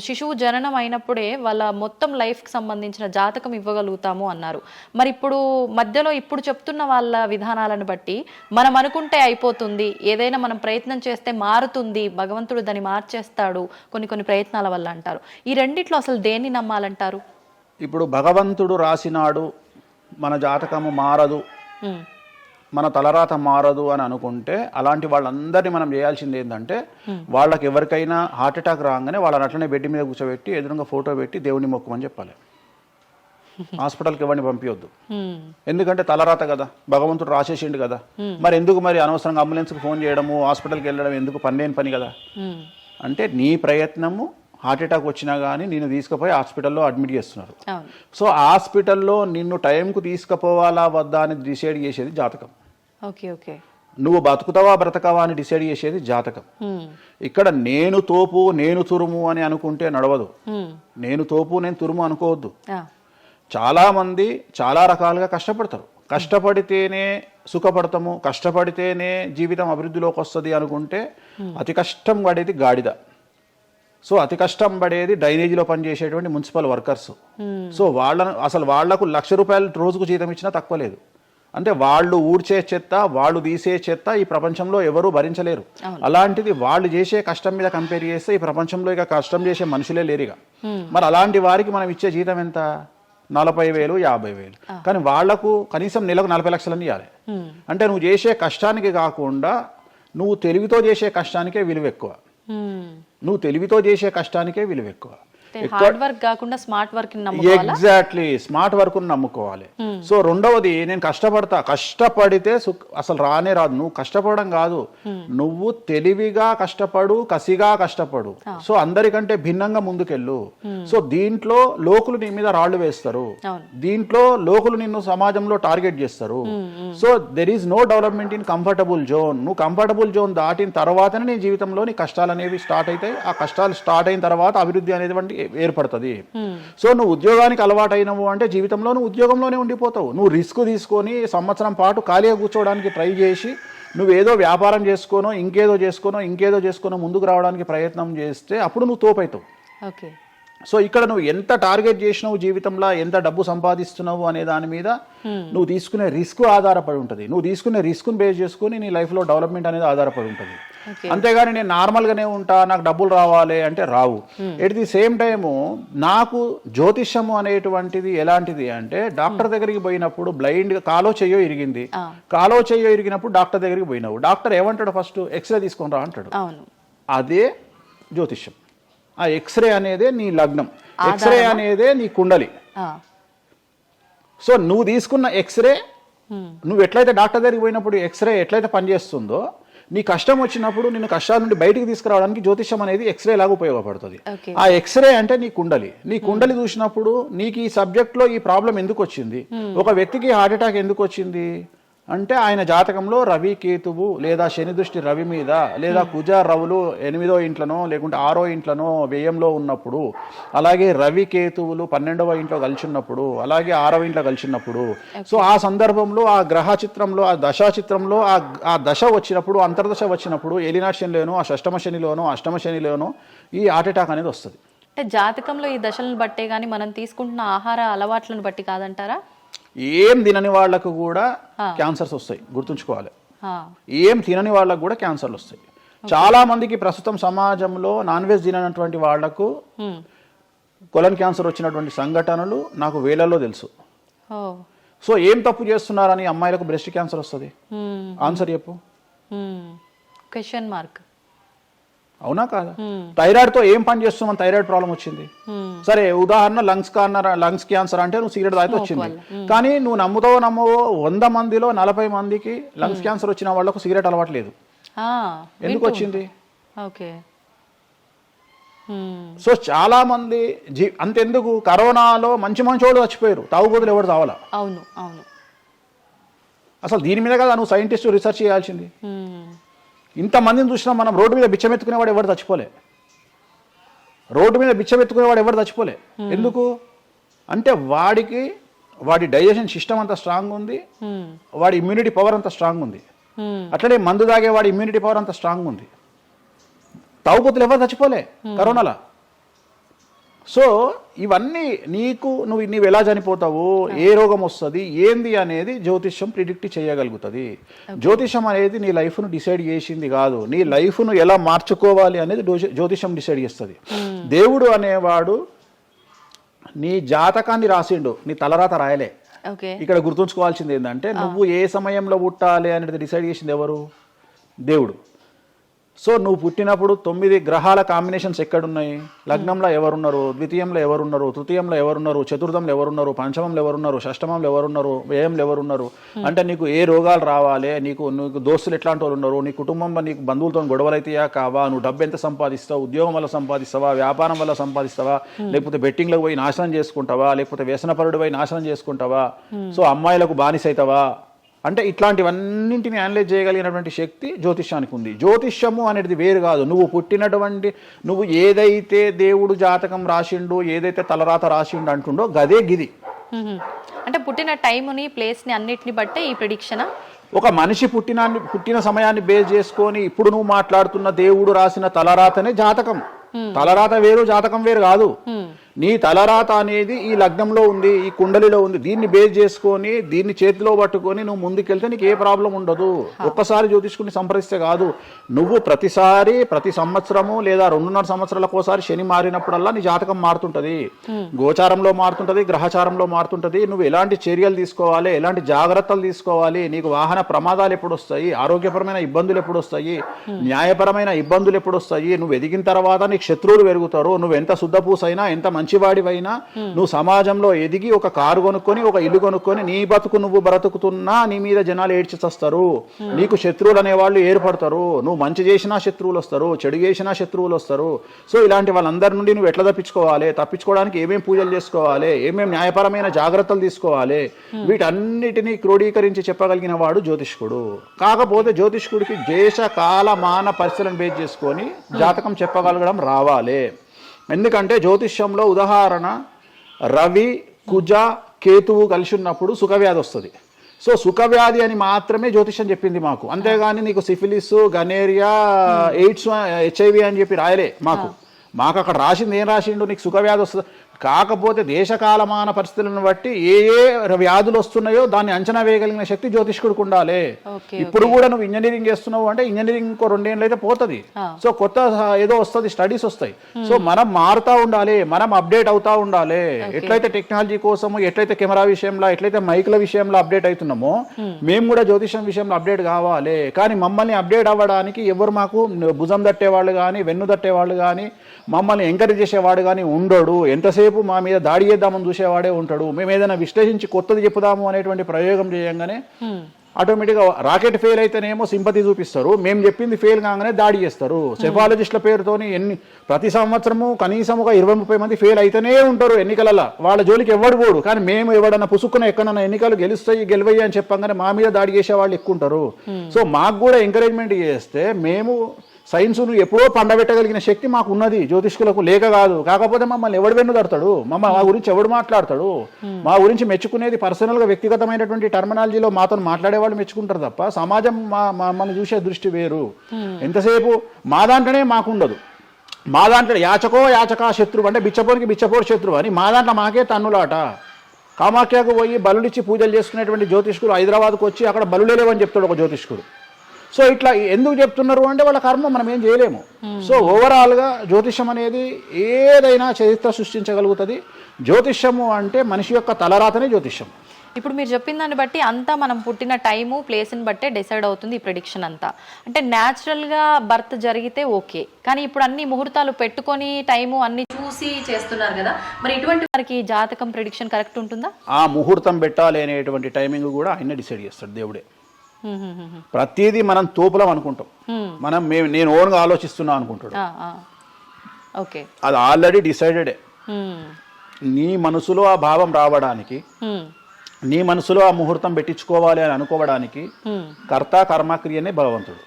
శిశువు జననం అయినప్పుడే వాళ్ళ మొత్తం లైఫ్కి సంబంధించిన జాతకం ఇవ్వగలుగుతాము అన్నారు. మరి ఇప్పుడు మధ్యలో ఇప్పుడు చెప్తున్న వాళ్ళ విధానాలను బట్టి మనం అనుకుంటే అయిపోతుంది, ఏదైనా మనం ప్రయత్నం చేస్తే మారుతుంది, భగవంతుడు దాన్ని మార్చేస్తాడు కొన్ని ప్రయత్నాల వల్ల అంటారు. ఈ రెండిట్లో అసలు దేన్ని నమ్మాలంటారు? ఇప్పుడు భగవంతుడు రాసినాడు, మన జాతకము మారదు, మన తలరాత మారదు అని అనుకుంటే అలాంటి వాళ్ళందరినీ మనం చేయాల్సింది ఏంటంటే, వాళ్ళకి ఎవరికైనా హార్ట్ అటాక్ రాగానే వాళ్ళని అట్లనే బెడ్ మీద కూర్చోబెట్టి ఎదురుగా ఫోటో పెట్టి దేవుని మొక్కుమని చెప్పాలి. హాస్పిటల్కి ఎవరిని పంపించొద్దు. ఎందుకంటే తలరాత కదా, భగవంతుడు రాసేసిండు కదా. మరి ఎందుకు మరి అనవసరంగా అంబులెన్స్కి ఫోన్ చేయడము, హాస్పిటల్కి వెళ్ళడం ఎందుకు? పనిలేని పని కదా. అంటే నీ ప్రయత్నము, హార్ట్ అటాక్ వచ్చినా కానీ నిన్ను తీసుకుపోయి హాస్పిటల్లో అడ్మిట్ చేస్తున్నారు. సో హాస్పిటల్లో నిన్ను టైంకు తీసుకుపోవాలా వద్దా అని డిసైడ్ చేసేది జాతకం. నువ్వు బతుకుతావా బ్రతకవా అని డిసైడ్ చేసేది జాతకం. ఇక్కడ నేను తోపు నేను తురుము అని అనుకుంటే నడవదు. నేను తోపు నేను తురుము అనుకోవద్దు. చాలా మంది చాలా రకాలుగా కష్టపడతారు. కష్టపడితేనే సుఖపడతాము, కష్టపడితేనే జీవితం అభివృద్ధిలోకి వస్తుంది అనుకుంటే అతి కష్టం పడేది గాడిద. సో అతి కష్టం పడేది డ్రైనేజీలో పనిచేసేటువంటి మున్సిపల్ వర్కర్స్. సో వాళ్లకు ₹1,00,000 రోజుకు జీతం ఇచ్చినా తక్కువ లేదు. అంటే వాళ్ళు ఊడ్చే చెత్త, వాళ్ళు తీసే చెత్త ఈ ప్రపంచంలో ఎవరూ భరించలేరు. అలాంటిది వాళ్ళు చేసే కష్టం మీద కంపేర్ చేస్తే ఈ ప్రపంచంలో ఇక కష్టం చేసే మనుషులే లేరుగా. మరి అలాంటి వారికి మనం ఇచ్చే జీతం ఎంత? 40,000, 50,000. కానీ వాళ్లకు కనీసం నెలకు 40 లక్షలని ఇవ్వాలి. అంటే నువ్వు చేసే కష్టానికి కాకుండా నువ్వు తెలివితో చేసే కష్టానికే విలువ ఎక్కువ. నువ్వు తెలివితో చేసే కష్టానికే విలువ ఎక్కువ. హార్డ్ వర్క్ కాకుండా smart work exactly smart work నమ్ముకోవాలి. సో రెండవది, నేను కష్టపడితే అసలు రానే రాదు. నువ్వు కష్టపడడం కాదు, నువ్వు తెలివిగా కష్టపడు, కసిగా కష్టపడు. సో అందరికంటే భిన్నంగా ముందుకెళ్ళు. సో దీంట్లో లోకులు నీ మీద రాళ్లు వేస్తారు, దీంట్లో లోకులు నిన్ను సమాజంలో టార్గెట్ చేస్తారు. So there is no development in comfortable zone. నువ్వు కంఫర్టబుల్ జోన్ దాటిన తర్వాతనే నీ జీవితంలో నీ కష్టాలు అనేవి స్టార్ట్ అవుతాయి. ఆ కష్టాలు స్టార్ట్ అయిన తర్వాత అభివృద్ధి అనేది ఏర్పడుతుంది. సో నువ్వు ఉద్యోగానికి అలవాటు అయినవు అంటే జీవితంలో నువ్వు ఉద్యోగంలోనే ఉండిపోతావు. నువ్వు రిస్క్ తీసుకొని సంవత్సరం పాటు ఖాళీగా కూర్చోవడానికి ట్రై చేసి నువ్వేదో వ్యాపారం చేసుకోనో ఇంకేదో చేసుకోనో ముందుకు రావడానికి ప్రయత్నం చేస్తే అప్పుడు నువ్వు తోపవుతావు. సో ఇక్కడ నువ్వు ఎంత టార్గెట్ చేసినావు, జీవితంలో ఎంత డబ్బు సంపాదిస్తున్నావు అనే దాని మీద నువ్వు తీసుకునే రిస్క్ ఆధారపడి ఉంటుంది. నువ్వు తీసుకునే రిస్క్ను బేస్ చేసుకుని నీ లైఫ్లో డెవలప్మెంట్ అనేది ఆధారపడి ఉంటుంది. అంతేగాని నేను నార్మల్గానే ఉంటా, నాకు డబ్బులు రావాలి అంటే రావు. ఎట్ ది సేమ్ టైము నాకు జ్యోతిష్యము అనేటువంటిది ఎలాంటిది అంటే, డాక్టర్ దగ్గరికి పోయినప్పుడు బ్లైండ్గా కాలో చెయ్యో ఇరిగినప్పుడు డాక్టర్ దగ్గరికి పోయినావు, డాక్టర్ ఏమంటాడు? ఫస్ట్ ఎక్స్రే తీసుకొని రా అంటాడు. అదే జ్యోతిష్యం. ఆ ఎక్స్రే అనేదే నీ లగ్నం, ఎక్స్రే అనేదే నీ కుండలి. సో నువ్వు తీసుకున్న ఎక్స్రే, నువ్వు ఎట్లయితే డాక్టర్ దగ్గరికి పోయినప్పుడు ఎక్స్రే ఎట్లయితే పనిచేస్తుందో, నీ కష్టం వచ్చినప్పుడు నిన్ను కష్టాల నుండి బయటికి తీసుకురావడానికి జ్యోతిష్యం అనేది ఎక్స్రే లాగా ఉపయోగపడుతుంది. ఆ ఎక్స్రే అంటే నీ కుండలి చూసినప్పుడు నీకు ఈ సబ్జెక్ట్లో ఈ ప్రాబ్లం ఎందుకు వచ్చింది, ఒక వ్యక్తికి హార్ట్ అటాక్ ఎందుకు వచ్చింది అంటే ఆయన జాతకంలో రవి కేతువు లేదా శని దృష్టి రవి మీద, లేదా కుజ రవులు 8వ ఇంట్లోనో లేకుంటే 6వ ఇంట్లోనో వ్యయంలో ఉన్నప్పుడు, అలాగే రవి కేతువులు 12వ ఇంట్లో కలిసినప్పుడు, అలాగే 6వ ఇంట్లో కలిసినప్పుడు, సో ఆ సందర్భంలో ఆ గ్రహ చిత్రంలో, ఆ దశా చిత్రంలో ఆ దశ వచ్చినప్పుడు, అంతర్దశ వచ్చినప్పుడు, ఏలినాటి శనిలోనో, ఆ షష్టమ శనిలోనో, అష్టమ శనిలోనో ఈ హార్ట్ అటాక్ అనేది వస్తుంది. అంటే జాతకంలో ఈ దశలను బట్టే కానీ మనం తీసుకుంటున్న ఆహార అలవాట్లను బట్టి కాదంటారా? ఏం తినని వాళ్లకు కూడా క్యాన్సర్స్ వస్తాయి, గుర్తుంచుకోవాలి. ఏం తినని వాళ్ళకు కూడా క్యాన్సర్లు వస్తాయి. చాలా మందికి ప్రస్తుతం సమాజంలో నాన్ వెజ్ తిననటువంటి వాళ్లకు కొలన్ క్యాన్సర్ వచ్చినటువంటి సంఘటనలు నాకు వేలల్లో తెలుసు. సో ఏం తప్పు చేస్తున్నారని అమ్మాయిలకు బ్రెస్ట్ క్యాన్సర్ వస్తుంది? ఆన్సర్ చెప్పు. Question mark. అవునా కాదా? థైరాయిడ్తో ఏం పని చేస్తున్నాం? థైరాయిడ్ ప్రాబ్లం వచ్చింది. సరే ఉదాహరణ లంగ్స్ క్యాన్సర్ అంటే నువ్వు సిగరెట్ తాగితే వచ్చింది. కానీ నువ్వు నమ్ముతావో 100 మందిలో 40 మందికి లంగ్స్ క్యాన్సర్ వచ్చిన వాళ్ళకు సిగరెట్ అలవాట్లేదు. ఎందుకు వచ్చింది? ఓకే. సో చాలా మంది అంతెందుకు కరోనాలో మంచి వాళ్ళు చచ్చిపోయారు, తాగుబోతులు ఎవరు తావాలా? అవును అవును. అసలు దీని మీద కదా నువ్వు సైంటిస్ట్ రీసెర్చ్ చేయాల్సింది. ఇంతమందిని చూసినా మనం రోడ్డు మీద బిచ్చమెత్తుకునేవాడు ఎవరు చచ్చిపోలే. ఎందుకు అంటే వాడి డైజెషన్ సిస్టమ్ అంత స్ట్రాంగ్ ఉంది, వాడి ఇమ్యూనిటీ పవర్ అంత స్ట్రాంగ్ ఉంది. అట్లనే మందు తాగే వాడి ఇమ్యూనిటీ పవర్ అంత స్ట్రాంగ్ ఉంది. తాగుబోతులు ఎవరు చచ్చిపోలే కరోనాలో. సో ఇవన్నీ నువ్వు ఎలా చనిపోతావు, ఏ రోగం వస్తుంది, ఏంది అనేది జ్యోతిష్యం ప్రిడిక్ట్ చేయగలుగుతుంది. జ్యోతిష్యం అనేది నీ లైఫ్ను డిసైడ్ చేసింది కాదు, నీ లైఫ్ను ఎలా మార్చుకోవాలి అనేది జ్యోతిష్యం డిసైడ్ చేస్తుంది. దేవుడు అనేవాడు నీ జాతకాన్ని రాసిండు, నీ తలరాత రాయలే. ఇక్కడ గుర్తుంచుకోవాల్సింది ఏంటంటే నువ్వు ఏ సమయంలో పుట్టాలి అనేది డిసైడ్ చేసింది ఎవరు? దేవుడు. సో నువ్వు పుట్టినప్పుడు 9 గ్రహాల కాంబినేషన్స్ ఎక్కడున్నాయి? లగ్నంలో ఎవరున్నారు, ద్వితీయంలో ఎవరున్నారు, తృతీయంలో ఎవరున్నారు, చతుర్థంలో ఎవరున్నారు, పంచమంలో ఎవరున్నారు, షష్టమంలో ఎవరున్నారు, వ్యయంలో ఎవరున్నారు. అంటే నీకు ఏ రోగాలు రావాలి, నీకు దోస్తులు ఎట్లాంటి వాళ్ళు ఉన్నారు, నీ కుటుంబంలో నీకు బంధువులతో గొడవలు అయితేయా కావా, నువ్వు డబ్బు ఎంత సంపాదిస్తావు, ఉద్యోగం వల్ల సంపాదిస్తావా, వ్యాపారం వల్ల సంపాదిస్తావా, లేకపోతే బెట్టింగ్లకు పోయి నాశనం చేసుకుంటావా, లేకపోతే వ్యసనపరుడు పోయి నాశనం చేసుకుంటావా, సో అమ్మాయిలకు బానిసైతావా, అంటే ఇట్లాంటివన్నింటిని అనలైజ్ చేయగలిగినటువంటి శక్తి జ్యోతిష్యానికి ఉంది. జ్యోతిష్యము అనేది వేరు కాదు. నువ్వు ఏదైతే దేవుడు జాతకం రాసిండు, ఏదైతే తలరాత రాసిండు అంటుండో గదే గిది. అంటే పుట్టిన టైముని, ప్లేస్ని అన్నిటిని బట్టే ఈ ప్రిడిక్షన్. ఒక మనిషి పుట్టిన సమయాన్ని బేస్ చేసుకొని ఇప్పుడు నువ్వు మాట్లాడుతున్న దేవుడు రాసిన తలరాతనే జాతకం. తలరాత వేరు, జాతకం వేరు కాదు. నీ తలరాత అనేది ఈ లగ్నంలో ఉంది, ఈ కుండలిలో ఉంది. దీన్ని బేస్ చేసుకొని, దీన్ని చేతిలో పట్టుకొని నువ్వు ముందుకెళ్తే నీకు ఏ ప్రాబ్లం ఉండదు. ఒక్కసారి జ్యోతిష్కుని సంప్రదిస్తే కాదు, నువ్వు ప్రతి సంవత్సరము లేదా 2.5 సంవత్సరాలకు ఒకసారి శని మారినప్పుడల్లా నీ జాతకం మారుతుంటది. గోచారంలో మారుతుంటది, గ్రహచారంలో మారుతుంటది. నువ్వు ఎలాంటి చర్యలు తీసుకోవాలి, ఎలాంటి జాగ్రత్తలు తీసుకోవాలి, నీకు వాహన ప్రమాదాలు ఎప్పుడు వస్తాయి, ఆరోగ్యపరమైన ఇబ్బందులు ఎప్పుడు వస్తాయి, న్యాయపరమైన ఇబ్బందులు ఎప్పుడు వస్తాయి, నువ్వు ఎదిగిన తర్వాత నీకు శత్రువులు పెరుగుతారు. నువ్వు ఎంత శుద్ధపూసైనా, ఎంత మంచివాడివైనా, నువ్వు సమాజంలో ఎదిగి ఒక కారు కొనుక్కొని, ఒక ఇల్లు కొనుక్కొని, నీ బతుకు నువ్వు బ్రతుకుతున్నా నీ మీద జనాలు ఏడ్చి చస్తారు. నీకు శత్రువులు అనేవాళ్ళు ఏర్పడతారు. నువ్వు మంచి చేసినా శత్రువులు వస్తారు, చెడు చేసినా శత్రువులు వస్తారు. సో ఇలాంటి వాళ్ళందరి నుండి నువ్వు ఎట్లా తప్పించుకోవడానికి ఏమేమి పూజలు చేసుకోవాలి, ఏమేమి న్యాయపరమైన జాగ్రత్తలు తీసుకోవాలి, వీటన్నిటినీ క్రోడీకరించి చెప్పగలిగిన వాడు జ్యోతిష్కుడు. కాకపోతే జ్యోతిష్కుడికి దేశ కాల మాన పరిస్థితులను బేస్ చేసుకొని జాతకం చెప్పగలగడం రావాలి. ఎందుకంటే జ్యోతిష్యంలో ఉదాహరణ రవి, కుజ, కేతువు కలిసి ఉన్నప్పుడు సుఖవ్యాధి వస్తుంది. సో సుఖవ్యాధి అని మాత్రమే జ్యోతిష్యం చెప్పింది మాకు. అంతేగాని నీకు సిఫిలిస్, గనేరియా, ఎయిడ్స్, HIV అని చెప్పి రాయలే మాకు. అక్కడ రాసింది ఏం రాసిండు, నీకు సుఖవ్యాధి వస్తుంది. కాకపోతే దేశకాలమాన పరిస్థితులను బట్టి ఏ వ్యాధులు వస్తున్నాయో దాన్ని అంచనా వేయగలిగిన శక్తి జ్యోతిష్కుడికి ఉండాలి. ఇప్పుడు కూడా నువ్వు ఇంజనీరింగ్ చేస్తున్నావు అంటే ఇంజనీరింగ్ ఇంకో 2 ఏళ్ళు అయితే పోతుంది. సో కొత్త ఏదో వస్తుంది, స్టడీస్ వస్తాయి. సో మనం మారుతూ ఉండాలి, మనం అప్డేట్ అవుతా ఉండాలి. ఎట్లయితే టెక్నాలజీ కోసము, ఎట్లయితే కెమెరా విషయంలో, ఎట్లయితే మైక్ల విషయంలో అప్డేట్ అవుతున్నామో మేము కూడా జ్యోతిష్యం విషయంలో అప్డేట్ కావాలి. కానీ మమ్మల్ని అప్డేట్ అవ్వడానికి ఎవరు మాకు భుజం తట్టేవాళ్ళు కానీ, వెన్ను తట్టేవాళ్ళు కానీ, మమ్మల్ని ఎంకరేజ్ చేసేవాడు కానీ ఉండడు. ఎంతసేపు మా మీద దాడి చేద్దామని చూసేవాడే ఉంటాడు. మేము ఏదైనా విశ్లేషించి కొత్తది చెప్పుదాము అనేటువంటి ప్రయోగం చేయంగానే ఆటోమేటిక్గా రాకెట్ ఫెయిల్ అయితేనేమో సింపతి చూపిస్తారు, మేము చెప్పింది ఫెయిల్ కాగానే దాడి చేస్తారు. సెఫాలజిస్టుల పేరుతోని ప్రతి సంవత్సరము కనీసం ఒక 20-30 మంది ఫెయిల్ అయితేనే ఉంటారు ఎన్నికలలో. వాళ్ళ జోలికి ఎవడు పోడు. కానీ మేము ఎవడన్నా పుసుక్కున ఎక్కడన్నా ఎన్నికలు గెలువయ్యి అని చెప్పగానే మా మీద దాడి చేసే వాళ్ళు ఎక్కువ ఉంటారు. సో మాకు కూడా ఎంకరేజ్మెంట్ చేస్తే మేము సైన్స్ను ఎప్పుడో పండబెట్టగలిగిన శక్తి మాకు ఉన్నది, జ్యోతిష్కులకు లేక కాదు. కాకపోతే మమ్మల్ని ఎవడు వెన్నుదడతాడు, మా గురించి ఎవడు మాట్లాడతాడు, మా గురించి మెచ్చుకునేది పర్సనల్గా వ్యక్తిగతమైనటువంటి టర్మినాలజీలో మాతో మాట్లాడేవాళ్ళు మెచ్చుకుంటారు తప్ప సమాజం మమ్మల్ని చూసే దృష్టి వేరు. ఎంతసేపు మా దాంట్లోనే మాకుండదు. మా దాంట్లో యాచకా శత్రువు అంటే బిచ్చపోరు శత్రువు అని మా దాంట్లో మాకే తన్నులాట. కామాఖ్యకు పోయి బలుడిచ్చి పూజలు చేసుకునేటువంటి జ్యోతిష్కుడు హైదరాబాద్కు వచ్చి అక్కడ బలులే లేవని చెప్తాడు ఒక జ్యోతిష్కుడు. సో ఇట్లా ఎందుకు చెప్తున్నారు అంటే వాళ్ళ కర్మ, మనం ఏం చేయలేము. సో ఓవరాల్గా జ్యోతిష్యం అనేది ఏదైనా చరిత్ర సృష్టించగలుగుతుంది. జ్యోతిష్యము అంటే మనిషి యొక్క తలరాతనే జ్యోతిష్యం. ఇప్పుడు మీరు చెప్పిన దాన్ని బట్టి అంతా మనం పుట్టిన టైము ప్లేస్ని బట్టే డిసైడ్ అవుతుంది ఈ ప్రిడిక్షన్ అంతా. అంటే న్యాచురల్గా బర్త్ జరిగితే ఓకే, కానీ ఇప్పుడు అన్ని ముహూర్తాలు పెట్టుకొని టైము అన్ని చూసి చేస్తున్నారు కదా, మరి ఇటువంటి వారికి జాతకం ప్రిడిక్షన్ కరెక్ట్ ఉంటుందా? ఆ ముహూర్తం పెట్టాలి అనేటువంటి టైమింగ్ కూడా ఆయన డిసైడ్ చేస్తాడు దేవుడే. ప్రతిదీ మనం తోపులం అనుకుంటాం, నేను ఓన్గా ఆలోచిస్తున్నా అనుకుంటాడు. ఓకే, అది ఆల్రెడీ డిసైడెడే. నీ మనసులో ఆ భావం రావడానికి, నీ మనసులో ఆ ముహూర్తం పెట్టించుకోవాలి అని అనుకోవడానికి కర్త కర్మక్రియనే భగవంతుడు.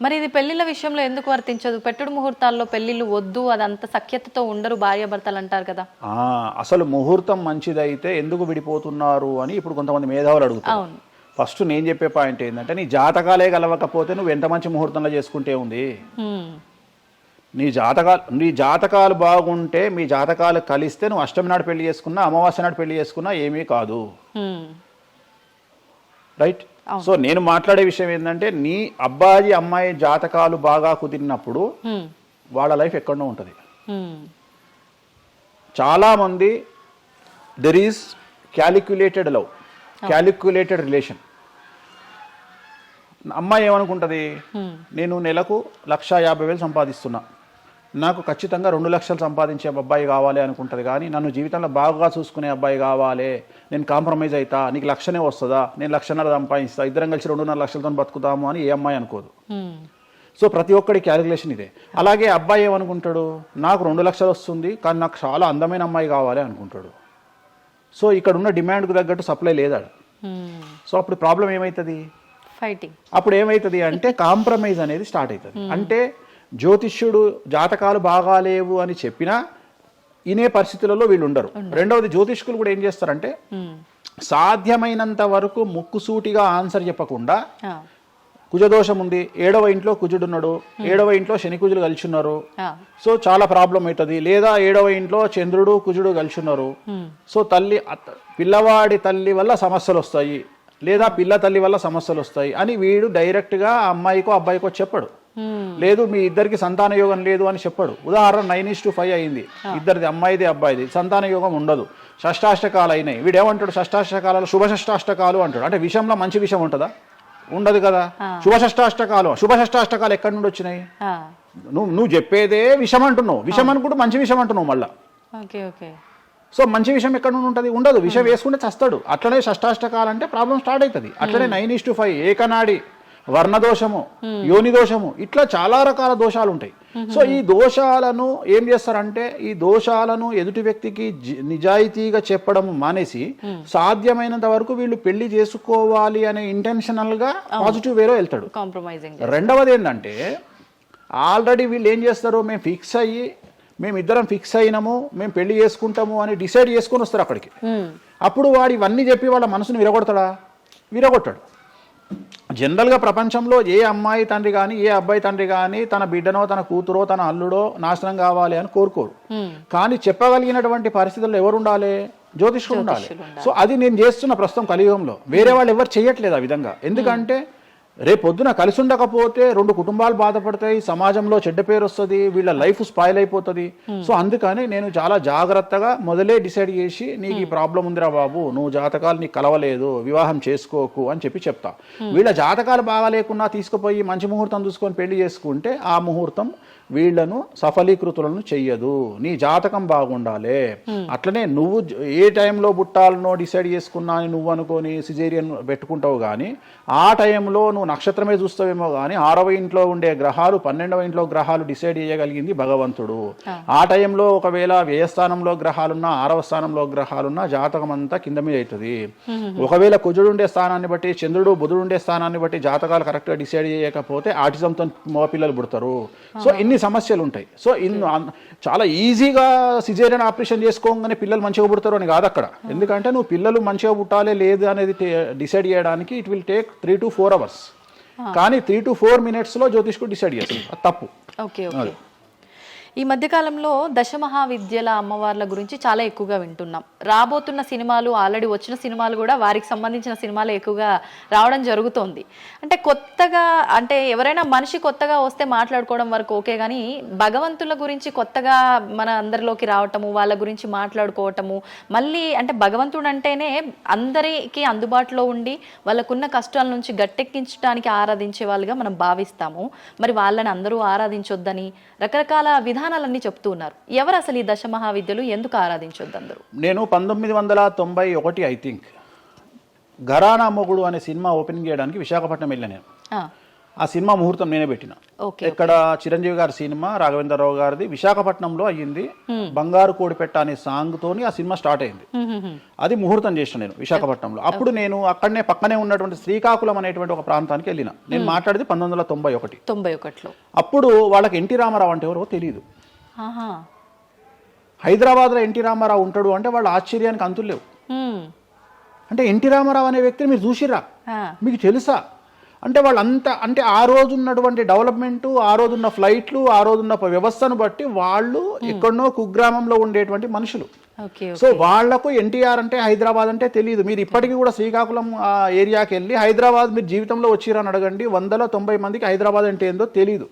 మరి ఇది పెళ్లిళ్ళ విషయంలో ఎందుకు వర్తించదు? పెట్టుడు ముహూర్తాల్లో పెళ్లిళ్ళు వద్దు, అదంతా సఖ్యతతో ఉండరు భార్యాభర్తలు అంటారు కదా. అసలు ముహూర్తం మంచిదైతే ఎందుకు విడిపోతున్నారు అని ఇప్పుడు కొంతమంది మేధావులు అడుగుతారు. ఫస్ట్ నేను చెప్పే పాయింట్ ఏంటంటే, నీ జాతకాలే కలవకపోతే నువ్వు ఎంత మంచి ముహూర్తంలో చేసుకుంటే ఉంది. నీ జాతకాలు బాగుంటే, మీ జాతకాలు కలిస్తే నువ్వు అష్టమి నాడు పెళ్లి చేసుకున్నా, అమావాస్య నాడు పెళ్లి చేసుకున్నా ఏమీ కాదు. రైట్. సో నేను మాట్లాడే విషయం ఏంటంటే, నీ అబ్బాయి అమ్మాయి జాతకాలు బాగా కుదిరినప్పుడు వాళ్ళ లైఫ్ ఎక్కడో ఉంటుంది. చాలా మంది there is calculated love, calculated relation. అమ్మాయి ఏమనుకుంటుంది, నేను నెలకు 1,50,000 సంపాదిస్తున్నా, నాకు ఖచ్చితంగా 2 లక్షలు సంపాదించే అబ్బాయి కావాలి అనుకుంటుంది. కానీ నన్ను జీవితంలో బాగా చూసుకునే అబ్బాయి కావాలి, నేను కాంప్రమైజ్ అవుతా, నీకు 1,00,000 వస్తుందా, నేను 1,50,000 సంపాదిస్తా, ఇద్దరం కలిసి 2.5 లక్షలతో బతుకుతాము అని ఏ అమ్మాయి అనుకోదు. సో ప్రతి ఒక్కడి క్యాలిక్యులేషన్ ఇదే. అలాగే అబ్బాయి ఏమనుకుంటాడు, నాకు 2 లక్షలు వస్తుంది కానీ నాకు చాలా అందమైన అమ్మాయి కావాలి అనుకుంటాడు. సో ఇక్కడ ఉన్న డిమాండ్కు తగ్గట్టు సప్లై లేదాడు. సో అప్పుడు ప్రాబ్లం ఏమవుతుంది, ఫైటింగ్. అప్పుడు ఏమవుతుంది అంటే కాంప్రమైజ్ అనేది స్టార్ట్ అవుతుంది. అంటే జ్యోతిష్యుడు జాతకాలు బాగాలేవు అని చెప్పినా ఇనే పరిస్థితులలో వీళ్ళు ఉండరు. రెండవది, జ్యోతిష్కులు కూడా ఏం చేస్తారంటే సాధ్యమైనంత వరకు ముక్కుసూటిగా ఆన్సర్ చెప్పకుండా, కుజదోషం ఉంది, 7వ ఇంట్లో కుజుడున్నాడు, 7వ ఇంట్లో శని కుజులు కలిసి ఉన్నారు, సో చాలా ప్రాబ్లం అవుతుంది. లేదా 7వ ఇంట్లో చంద్రుడు కుజుడు కలిసి ఉన్నారు, సో పిల్లవాడి తల్లి వల్ల సమస్యలు వస్తాయి, లేదా పిల్ల తల్లి వల్ల సమస్యలు వస్తాయి అని వీడు డైరెక్ట్గా అమ్మాయికో అబ్బాయికో చెప్పడు. లేదు మీ ఇద్దరికి సంతాన యోగం లేదు అని చెప్పడు. ఉదాహరణ 9:5 అయింది, ఇద్దరిది అమ్మాయిది అబ్బాయిది, సంతాన యోగం ఉండదు, షష్టాష్టకాలు అయినాయి. వీడేమంటాడు, షష్టాష్టకాలలో శుభ షష్టాష్టకాలు అంటాడు. అంటే విషయంలో మంచి విషయం ఉంటుందా, ఉండదు కదా. శుభ షష్టాష్టకాలు ఎక్కడి నుండి వచ్చినాయి, నువ్వు చెప్పేదే విషం అంటున్నావు, విషం అనుకుంటూ మంచి విషయం అంటున్నావు మళ్ళా. సో మంచి విషయం ఎక్కడ నుండి ఉంటుంది, ఉండదు. విషయం వేసుకుంటే చస్తాడు. అట్లనే షష్టాష్టకాలు అంటే ప్రాబ్లం స్టార్ట్ అవుతుంది. అట్లనే 9:5 ఏకనాడి, వర్ణదోషము, యోని దోషము, ఇట్లా చాలా రకాల దోషాలు ఉంటాయి. సో ఈ దోషాలను ఏం చేస్తారంటే, ఈ దోషాలను ఎదుటి వ్యక్తికి నిజాయితీగా చెప్పడం మానేసి సాధ్యమైనంత వరకు వీళ్ళు పెళ్లి చేసుకోవాలి అనే ఇంటెన్షనల్ గా పాజిటివ్ వేలో వెళ్తాడు. రెండవది ఏంటంటే, ఆల్రెడీ వీళ్ళు ఏం చేస్తారు, మేమిద్దరం ఫిక్స్ అయినాము, మేము పెళ్లి చేసుకుంటాము అని డిసైడ్ చేసుకొని వస్తారు అక్కడికి. అప్పుడు వాడు ఇవన్నీ చెప్పి వాళ్ళ మనసును విరగొడతాడా, విరగొట్టాడు. జనరల్గా ప్రపంచంలో ఏ అమ్మాయి తండ్రి కానీ ఏ అబ్బాయి తండ్రి కానీ తన బిడ్డనో తన కూతురో తన అల్లుడో నాశనం కావాలి అని కోరుకోరు. కానీ చెప్పగలిగినటువంటి పరిస్థితుల్లో ఎవరు ఉండాలి, జ్యోతిష్కుడు ఉండాలి. సో అది నేను చేస్తున్న ప్రస్తుతం కలియుగంలో. వేరే వాళ్ళు ఎవరు చేయట్లేదు ఆ విధంగా. ఎందుకంటే రేపొద్దున కలిసి ఉండకపోతే 2 కుటుంబాలు బాధపడతాయి, సమాజంలో చెడ్డ పేరు వస్తుంది, వీళ్ళ లైఫ్ స్పాయిల్ అయిపోతుంది. సో అందుకని నేను చాలా జాగ్రత్తగా మొదలే డిసైడ్ చేసి, నీకు ఈ ప్రాబ్లం ఉందిరా బాబు, నువ్వు జాతకాలు నీకు కలవలేదు, వివాహం చేసుకోకు అని చెప్తా. వీళ్ళ జాతకాలు బాగా లేకున్నా తీసుకుపోయి మంచి ముహూర్తం చూసుకొని పెళ్లి చేసుకుంటే ఆ ముహూర్తం వీళ్లను సఫలీకృతులను చెయ్యదు. నీ జాతకం బాగుండాలి. అట్లనే నువ్వు ఏ టైంలో పుట్టాలనో డిసైడ్ చేసుకున్నా అని నువ్వు అనుకొని సిజేరియన్ పెట్టుకుంటావు. కానీ ఆ టైంలో నువ్వు నక్షత్రమే చూస్తావేమో కానీ 6వ ఇంట్లో ఉండే గ్రహాలు 12వ ఇంట్లో గ్రహాలు డిసైడ్ చేయగలిగింది భగవంతుడు. ఆ టైంలో ఒకవేళ వ్యయస్థానంలో గ్రహాలున్నా 6వ స్థానంలో గ్రహాలున్నా జాతకం అంతా కింద మీద అవుతుంది. ఒకవేళ కుజుడు ఉండే స్థానాన్ని బట్టి, చంద్రుడు బుధుడు ఉండే స్థానాన్ని బట్టి జాతకాలు కరెక్ట్గా డిసైడ్ చేయకపోతే ఆటిజంతో మగపిల్లలు పుడతారు. సో ఇన్ని సమస్యలు ఉంటాయి. సో చాలా ఈజీగా సిజేరియన్ ఆపరేషన్ చేసుకోగానే పిల్లలు మంచిగా పుడతారు అని కాదు అక్కడ. ఎందుకంటే నువ్వు పిల్లలు మంచిగా పుట్టాలి లేదు అనేది డిసైడ్ చేయడానికి it will take 3 to 4 hours. కానీ 3 to 4 minutes లో జ్యోతిష్కుడు డిసైడ్ చేస్తాడు. అది తప్పు. ఈ మధ్యకాలంలో దశమహావిద్యల అమ్మవార్ల గురించి చాలా ఎక్కువగా వింటున్నాం. రాబోతున్న సినిమాలు, ఆల్రెడీ వచ్చిన సినిమాలు కూడా వారికి సంబంధించిన సినిమాలు ఎక్కువగా రావడం జరుగుతోంది. అంటే కొత్తగా, అంటే ఎవరైనా మనిషి కొత్తగా వస్తే మాట్లాడుకోవడం వరకు ఓకే, కానీ భగవంతుల గురించి కొత్తగా మన అందరిలోకి రావటము, వాళ్ళ గురించి మాట్లాడుకోవటము, మళ్ళీ అంటే భగవంతుడు అంటేనే అందరికీ అందుబాటులో ఉండి వాళ్ళకున్న కష్టాల నుంచి గట్టెక్కించడానికి ఆరాధించే వాళ్ళుగా మనం భావిస్తాము. మరి వాళ్ళని అందరూ ఆరాధించొద్దని రకరకాల విధానాలన్నీ చెప్తూ ఉన్నారు. ఎవరు అసలు ఈ దశమహావిద్యలు, ఎందుకు ఆరాధించొద్దు అందరూ? నేను 1991 ఐ థింక్ ఘరానా మొగుడు అనే సినిమా ఓపెనింగ్ చేయడానికి విశాఖపట్నం వెళ్ళాను నేను. ఆ సినిమా ముహూర్తం నేనే పెట్టిన. ఇక్కడ చిరంజీవి గారి సినిమా, రాఘవేంద్రరావు గారిది విశాఖపట్నంలో అయ్యింది. బంగారు కోడిపెట్ట అనే సాంగ్ తోని ఆ సినిమా స్టార్ట్ అయింది. అది ముహూర్తం చేసిన నేను విశాఖపట్నంలో. అప్పుడు నేను అక్కడనే పక్కనే ఉన్నటువంటి శ్రీకాకుళం అనేటువంటి ఒక ప్రాంతానికి వెళ్ళిన. నేను మాట్లాడేది 1991. అప్పుడు వాళ్ళకి ఎన్టీ రామారావు అంటే ఎవరో తెలియదు. హైదరాబాద్లో ఎన్టీ రామారావు ఉంటాడు అంటే వాళ్ళ ఆశ్చర్యానికి అంతులు లేవు. అంటే ఎన్టీ రామారావు అనే వ్యక్తిని మీరు చూసిరా, మీకు తెలుసా అంటే వాళ్ళంతా, అంటే ఆ రోజు ఉన్నటువంటి డెవలప్మెంట్, ఆ రోజున్న ఫ్లైట్లు, ఆ రోజున్న వ్యవస్థను బట్టి వాళ్ళు ఎక్కడనో కుగ్రామంలో ఉండేటువంటి మనుషులు. సో వాళ్లకు ఎన్టీఆర్ అంటే హైదరాబాద్ అంటే తెలియదు. మీరు ఇప్పటికీ కూడా శ్రీకాకుళం ఆ ఏరియాకి వెళ్ళి హైదరాబాద్ మీరు జీవితంలో వచ్చిరని అడగండి, 190 మందికి హైదరాబాద్ అంటే ఏందో తెలియదు.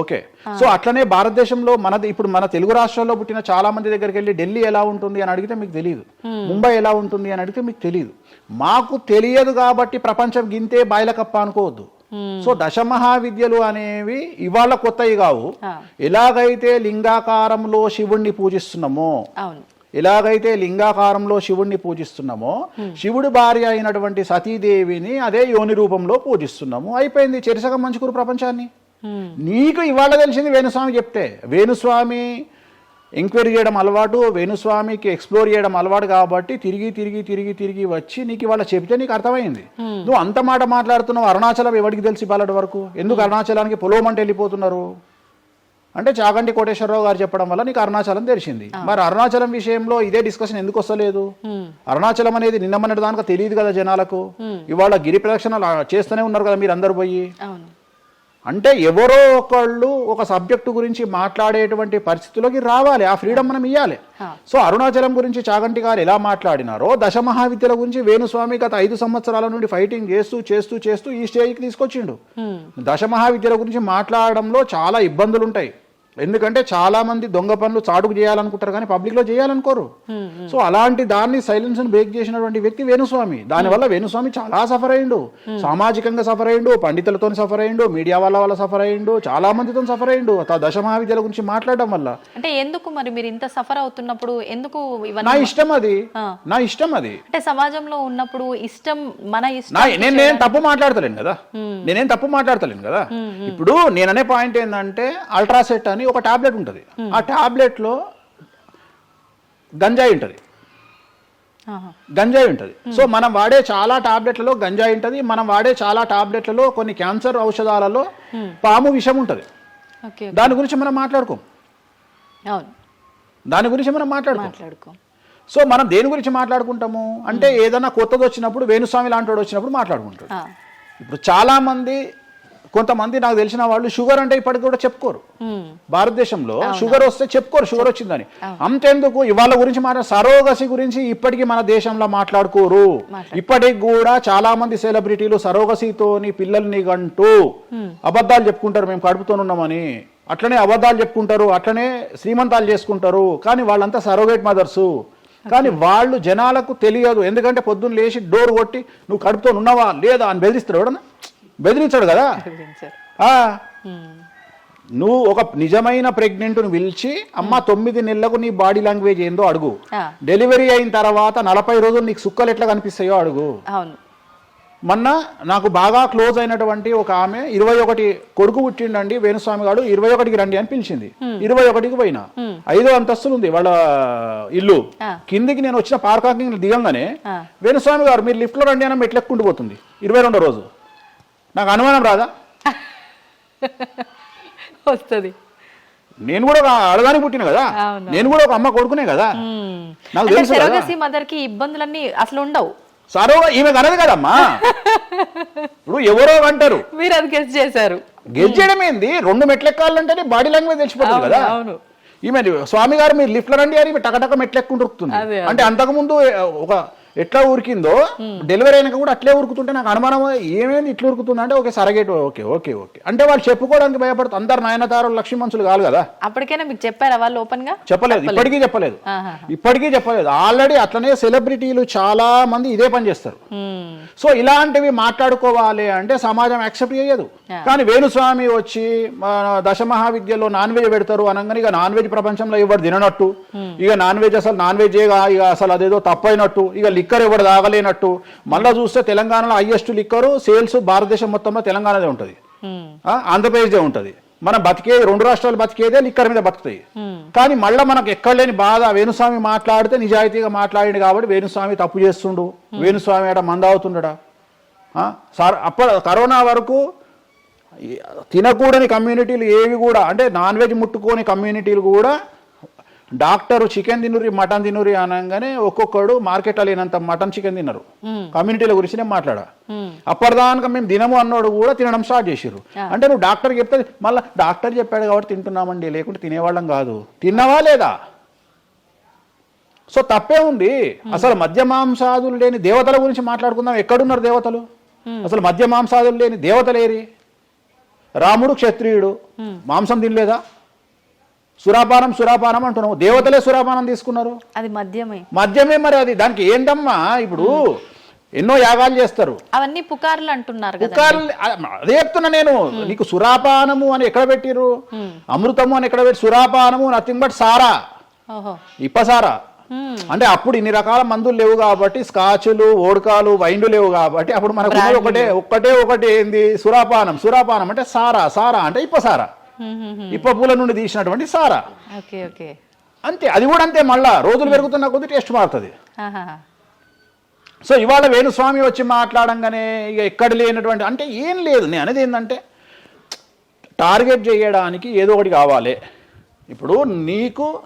ఓకే, సో అట్లనే భారతదేశంలో ఇప్పుడు మన తెలుగు రాష్ట్రాల్లో పుట్టిన చాలా మంది దగ్గరికి వెళ్ళి ఢిల్లీ ఎలా ఉంటుంది అని అడిగితే మీకు తెలియదు, ముంబై ఎలా ఉంటుంది అని అడిగితే మీకు తెలియదు. మాకు తెలియదు కాబట్టి ప్రపంచం గింతే బాయిలకప్ప అనుకోవద్దు. సో దశమహావిద్యలు అనేవి ఇవాళ కొత్తవి కావు. ఎలాగైతే లింగాకారంలో శివుణ్ణి పూజిస్తున్నామో, శివుడి భార్య అయినటువంటి సతీదేవిని అదే యోని రూపంలో పూజిస్తున్నాము. అయిపోయింది, చెరిసగం మంచుకురు ప్రపంచాన్ని. నీకు ఇవాళ తెలిసింది వేణుస్వామి చెప్తే. వేణుస్వామి ఎంక్వైరీ చేయడం అలవాటు, వేణుస్వామికి ఎక్స్ప్లోర్ చేయడం అలవాటు కాబట్టి తిరిగి వచ్చి నీకు ఇవాళ చెప్తే నీకు అర్థమైంది. నువ్వు అంత మాట మాట్లాడుతున్నావు. అరుణాచలం ఎవరికి తెలిసి ఇవ్వాలటి వరకు? ఎందుకు అరుణాచలానికి పొలోమంటే వెళ్ళిపోతున్నారు అంటే చాగంటి కోటేశ్వరరావు గారు చెప్పడం వల్ల నీకు అరుణాచలం తెలిసింది. మరి అరుణాచలం విషయంలో ఇదే డిస్కషన్ ఎందుకు వస్తలేదు? అరుణాచలం అనేది నిన్న మొన్నటి దానికి తెలియదు కదా జనాలకు. ఇవాళ గిరి ప్రదక్షిణలు చేస్తూనే ఉన్నారు కదా మీరు అందరు పోయి. అంటే ఎవరో ఒకళ్ళు ఒక సబ్జెక్టు గురించి మాట్లాడేటువంటి పరిస్థితుల్లోకి రావాలి. ఆ ఫ్రీడమ్ మనం ఇవ్వాలి. సో అరుణాచలం గురించి చాగంటి గారు ఎలా మాట్లాడినారో, దశమహావిద్యల గురించి వేణుస్వామి గత 5 సంవత్సరాల నుండి ఫైటింగ్ చేస్తూ ఈ స్టేజ్కి తీసుకొచ్చిండు. దశమహావిద్యల గురించి మాట్లాడడంలో చాలా ఇబ్బందులు ఉంటాయి. ఎందుకంటే చాలా మంది దొంగ పనులు చాటుకు చేయాలనుకుంటారు కానీ పబ్లిక్ లో చేయాలనుకోరు. సో అలాంటి దాన్ని సైలెన్స్ బ్రేక్ చేసినటువంటి వ్యక్తి వేణుస్వామి. దానివల్ల వేణుస్వామి చాలా సఫర్ అయ్యిండు, సామాజికంగా సఫర్ అయ్యిండు, పండితులతో సఫర్ అయ్యిండు, మీడియా వల్ల సఫర్ అయ్యిండు, చాలా మందితో సఫర్ అయ్యిండు దశమహావిద్యల గురించి మాట్లాడడం వల్ల. అంటే ఎందుకు మరి మీరు ఇంత సఫర్ అవుతున్నప్పుడు ఎందుకు? నా ఇష్టం అది. అంటే సమాజంలో ఉన్నప్పుడు ఇష్టం, మన ఇష్టం. నేనేం తప్పు మాట్లాడతలేను కదా. ఇప్పుడు నేననే పాయింట్ ఏంటంటే అల్ట్రాసెట్ అని ఒక టాబ్లెట్ ఉంటుంది. ఆ టాబ్లెట్ లో గంజాయి ఉంటుంది. సో మనం వాడే చాలా టాబ్లెట్లలో గంజాయి ఉంటుంది. మనం వాడే చాలా టాబ్లెట్లలో కొన్ని క్యాన్సర్ ఔషధాలలో పాము విషం ఉంటుంది. దాని గురించి మనం మాట్లాడుకోం. సో మనం దేని గురించి మాట్లాడుకుంటాము అంటే ఏదైనా కొత్తది వచ్చినప్పుడు, వేణుస్వామి లాంటి వాడు వచ్చినప్పుడు మాట్లాడుకుంటాడు. ఇప్పుడు చాలా మంది, కొంతమంది నాకు తెలిసిన వాళ్ళు షుగర్ అంటే ఇప్పటికి కూడా చెప్పుకోరు. భారతదేశంలో షుగర్ వస్తే చెప్పుకోరు షుగర్ వచ్చిందని. అంతెందుకు ఇవాళ గురించి సరోగసి గురించి ఇప్పటికీ మన దేశంలో మాట్లాడుకోరు. ఇప్పటికి కూడా చాలా మంది సెలబ్రిటీలు సరోగసితోని పిల్లల్ని గంటూ అబద్ధాలు చెప్పుకుంటారు, మేము కడుపుతోనున్నామని. అట్లనే అబద్ధాలు చెప్పుకుంటారు, అట్లనే శ్రీమంతాలు చేసుకుంటారు. కానీ వాళ్ళంతా సరోగేట్ మదర్సు. కానీ వాళ్ళు జనాలకు తెలియదు. ఎందుకంటే పొద్దున్న లేచి డోర్ కొట్టి నువ్వు కడుపుతో ఉన్నావా లేదా అని బెదిరిస్తాడు. ఎవడన్నా బెదిరించాడు కదా. నువ్వు ఒక నిజమైన ప్రెగ్నెంట్ను పిలిచి అమ్మ 9 నెలలకు నీ బాడీ లాంగ్వేజ్ ఏందో అడుగు. డెలివరీ అయిన తర్వాత 40 రోజులు నీకు సుక్కలు ఎట్లా కనిపిస్తాయో అడుగు. మొన్న నాకు బాగా క్లోజ్ అయినటువంటి ఒక ఆమె 21 కొడుకు పుట్టిండండి వేణుస్వామి గారు, 21కి రండి అని పిలిచింది. 21కి పోయినా. 5వ అంతస్తులు ఉంది వాళ్ళ ఇల్లు. కిందికి నేను వచ్చిన పార్కింగ్ దిగంగానే వేణుస్వామి గారు మీరు లిఫ్ట్ లో రండి అని మెట్లెక్కుంటూ పోతుంది. 22వ రోజు. నాకు అనుమానం రాదా? వస్తుంది. నేను కూడా అడగానికి పుట్టిన కదా, నేను కూడా ఒక అమ్మ కొడుకునే కదా. నాకు తెలుసు మదర్ కి ఇబ్బందులన్నీ అసలు ఉండవు. సరో ఈమె కనదు కదమ్మా. ఇప్పుడు ఎవరో అంటారు, మీరు అది గెస్ చేశారు. గెజ్ చేయడం ఏంది, 2 మెట్లు ఎక్కాలంటేనే బాడీ లాంగ్వేజ్ తెలిసిపోతుంది కదా. అవును. ఈమె స్వామి గారు మీరు లిఫ్ట్లో రండి అని టకటక మెట్లు ఎక్కుంటుంది. అంటే అంతకుముందు ఒక ఎట్లా ఉరికిందో డెలివరీ అయినాక కూడా అట్లే ఉరుకుతుంటే నాకు అనుమానం, ఏమేమి ఇట్లా ఉరుకుతుంది అంటే okay surrogate okay okay okay అంటే వాళ్ళు చెప్పుకోవడానికి భయపడుతుంది. అందరు నయనతారలు లక్ష్మీ మనుషులు కాదు కదా. అప్పటికైనా మీకు చెప్పారా వాళ్ళు ఓపెన్ గా? చెప్పలేదు, ఇప్పటికీ చెప్పలేదు. ఆల్రెడీ అట్లనే సెలబ్రిటీలు చాలా మంది ఇదే పని చేస్తారు. సో ఇలాంటివి మాట్లాడుకోవాలి అంటే సమాజం యాక్సెప్ట్ చేయదు. కానీ వేణుస్వామి వచ్చి దశమహావిద్యలో నాన్ వెజ్ పెడతారు అనగానే ఇక నాన్ వెజ్ ప్రపంచంలో ఎవరు తిననట్టు, ఇక నాన్ వెజ్ ఇక అసలు అదేదో తప్పైనట్టు, ఇక లిక్కర్ ఎవరు తాగలేనట్టు. మళ్ళీ చూస్తే తెలంగాణలో హైయెస్ట్ లిక్కర్ సేల్స్ భారతదేశం మొత్తంలో తెలంగాణదే ఉంటుంది, ఆంధ్రప్రదేశ్దే ఉంటుంది. మనం బతికే 2 రాష్ట్రాలు బతికేదే లిక్కర్ మీద బతుకుతాయి. కానీ మళ్ళీ మనకు ఎక్కడ లేని బాధ, వేణుస్వామి మాట్లాడితే నిజాయితీగా మాట్లాడిండు కాబట్టి వేణుస్వామి తప్పు చేస్తుండు, వేణుస్వామి ఆడ మందావుతుండడా. సార్ కరోనా వరకు తినకూడని కమ్యూనిటీలు ఏవి కూడా, అంటే నాన్ వెజ్ ముట్టుకోని కమ్యూనిటీలు కూడా డాక్టరు చికెన్ తినురి మటన్ తినురి అనగానే ఒక్కొక్కడు మార్కెట్లో లేనంత మటన్ చికెన్ తిన్నారు. కమ్యూనిటీల గురించి నేను మాట్లాడా. అప్పటిదాకా మేము తినము అన్నోడు కూడా తినడం స్టార్ట్ చేసిర్రు. అంటే నువ్వు డాక్టర్ చెప్తే మళ్ళీ డాక్టర్ చెప్పాడు కాబట్టి తింటున్నామండి, లేకుంటే తినేవాళ్ళం కాదు. తిన్నావా లేదా? సో తప్పే ఉంది. అసలు మద్య మాంసాదులు లేని దేవతల గురించి మాట్లాడుకుందాం. ఎక్కడున్నారు దేవతలు? అసలు మద్య మాంసాదులు లేని దేవతలేరి? రాముడు క్షత్రియుడు, మాంసం తినలేదా? సురాపానం అంటున్నావు, దేవతలే సురాపానం తీసుకున్నారు. అది మద్యమే మరి అది దానికి ఏంటమ్మా? ఇప్పుడు ఎన్నో యాగాలు చేస్తారు, అవన్నీ పుకార్లు అంటున్నారు. అదే చెప్తున్నా నేను నీకు. సురాపానము అని ఎక్కడ పెట్టిరు? అమృతము అని ఎక్కడ పెట్టి? సురాపానము నథింగ్ బట్ సారా, ఇప్పసారా. అంటే అప్పుడు ఇన్ని రకాల మందులు లేవు కాబట్టి, స్కాచ్లు ఓడకాలు వైన్లు లేవు కాబట్టి అప్పుడు మనకు ఒకటే ఏంది? సురాపానం అంటే సారా అంటే ఇప్పసారా, ఇప్ప పూల నుండి తీసినటువంటి సారా. అంతే, అది కూడా అంతే. మళ్ళా రోజులు పెరుగుతున్న కొద్ది టేస్ట్ మారుతుంది. సో ఇవాళ వేణుస్వామి వచ్చి మాట్లాడంగానే ఇక ఎక్కడ లేనటువంటి, అంటే ఏం లేదు. నేను అనేది ఏంటంటే టార్గెట్ చేయడానికి ఏదో ఒకటి కావాలి. ఇప్పుడు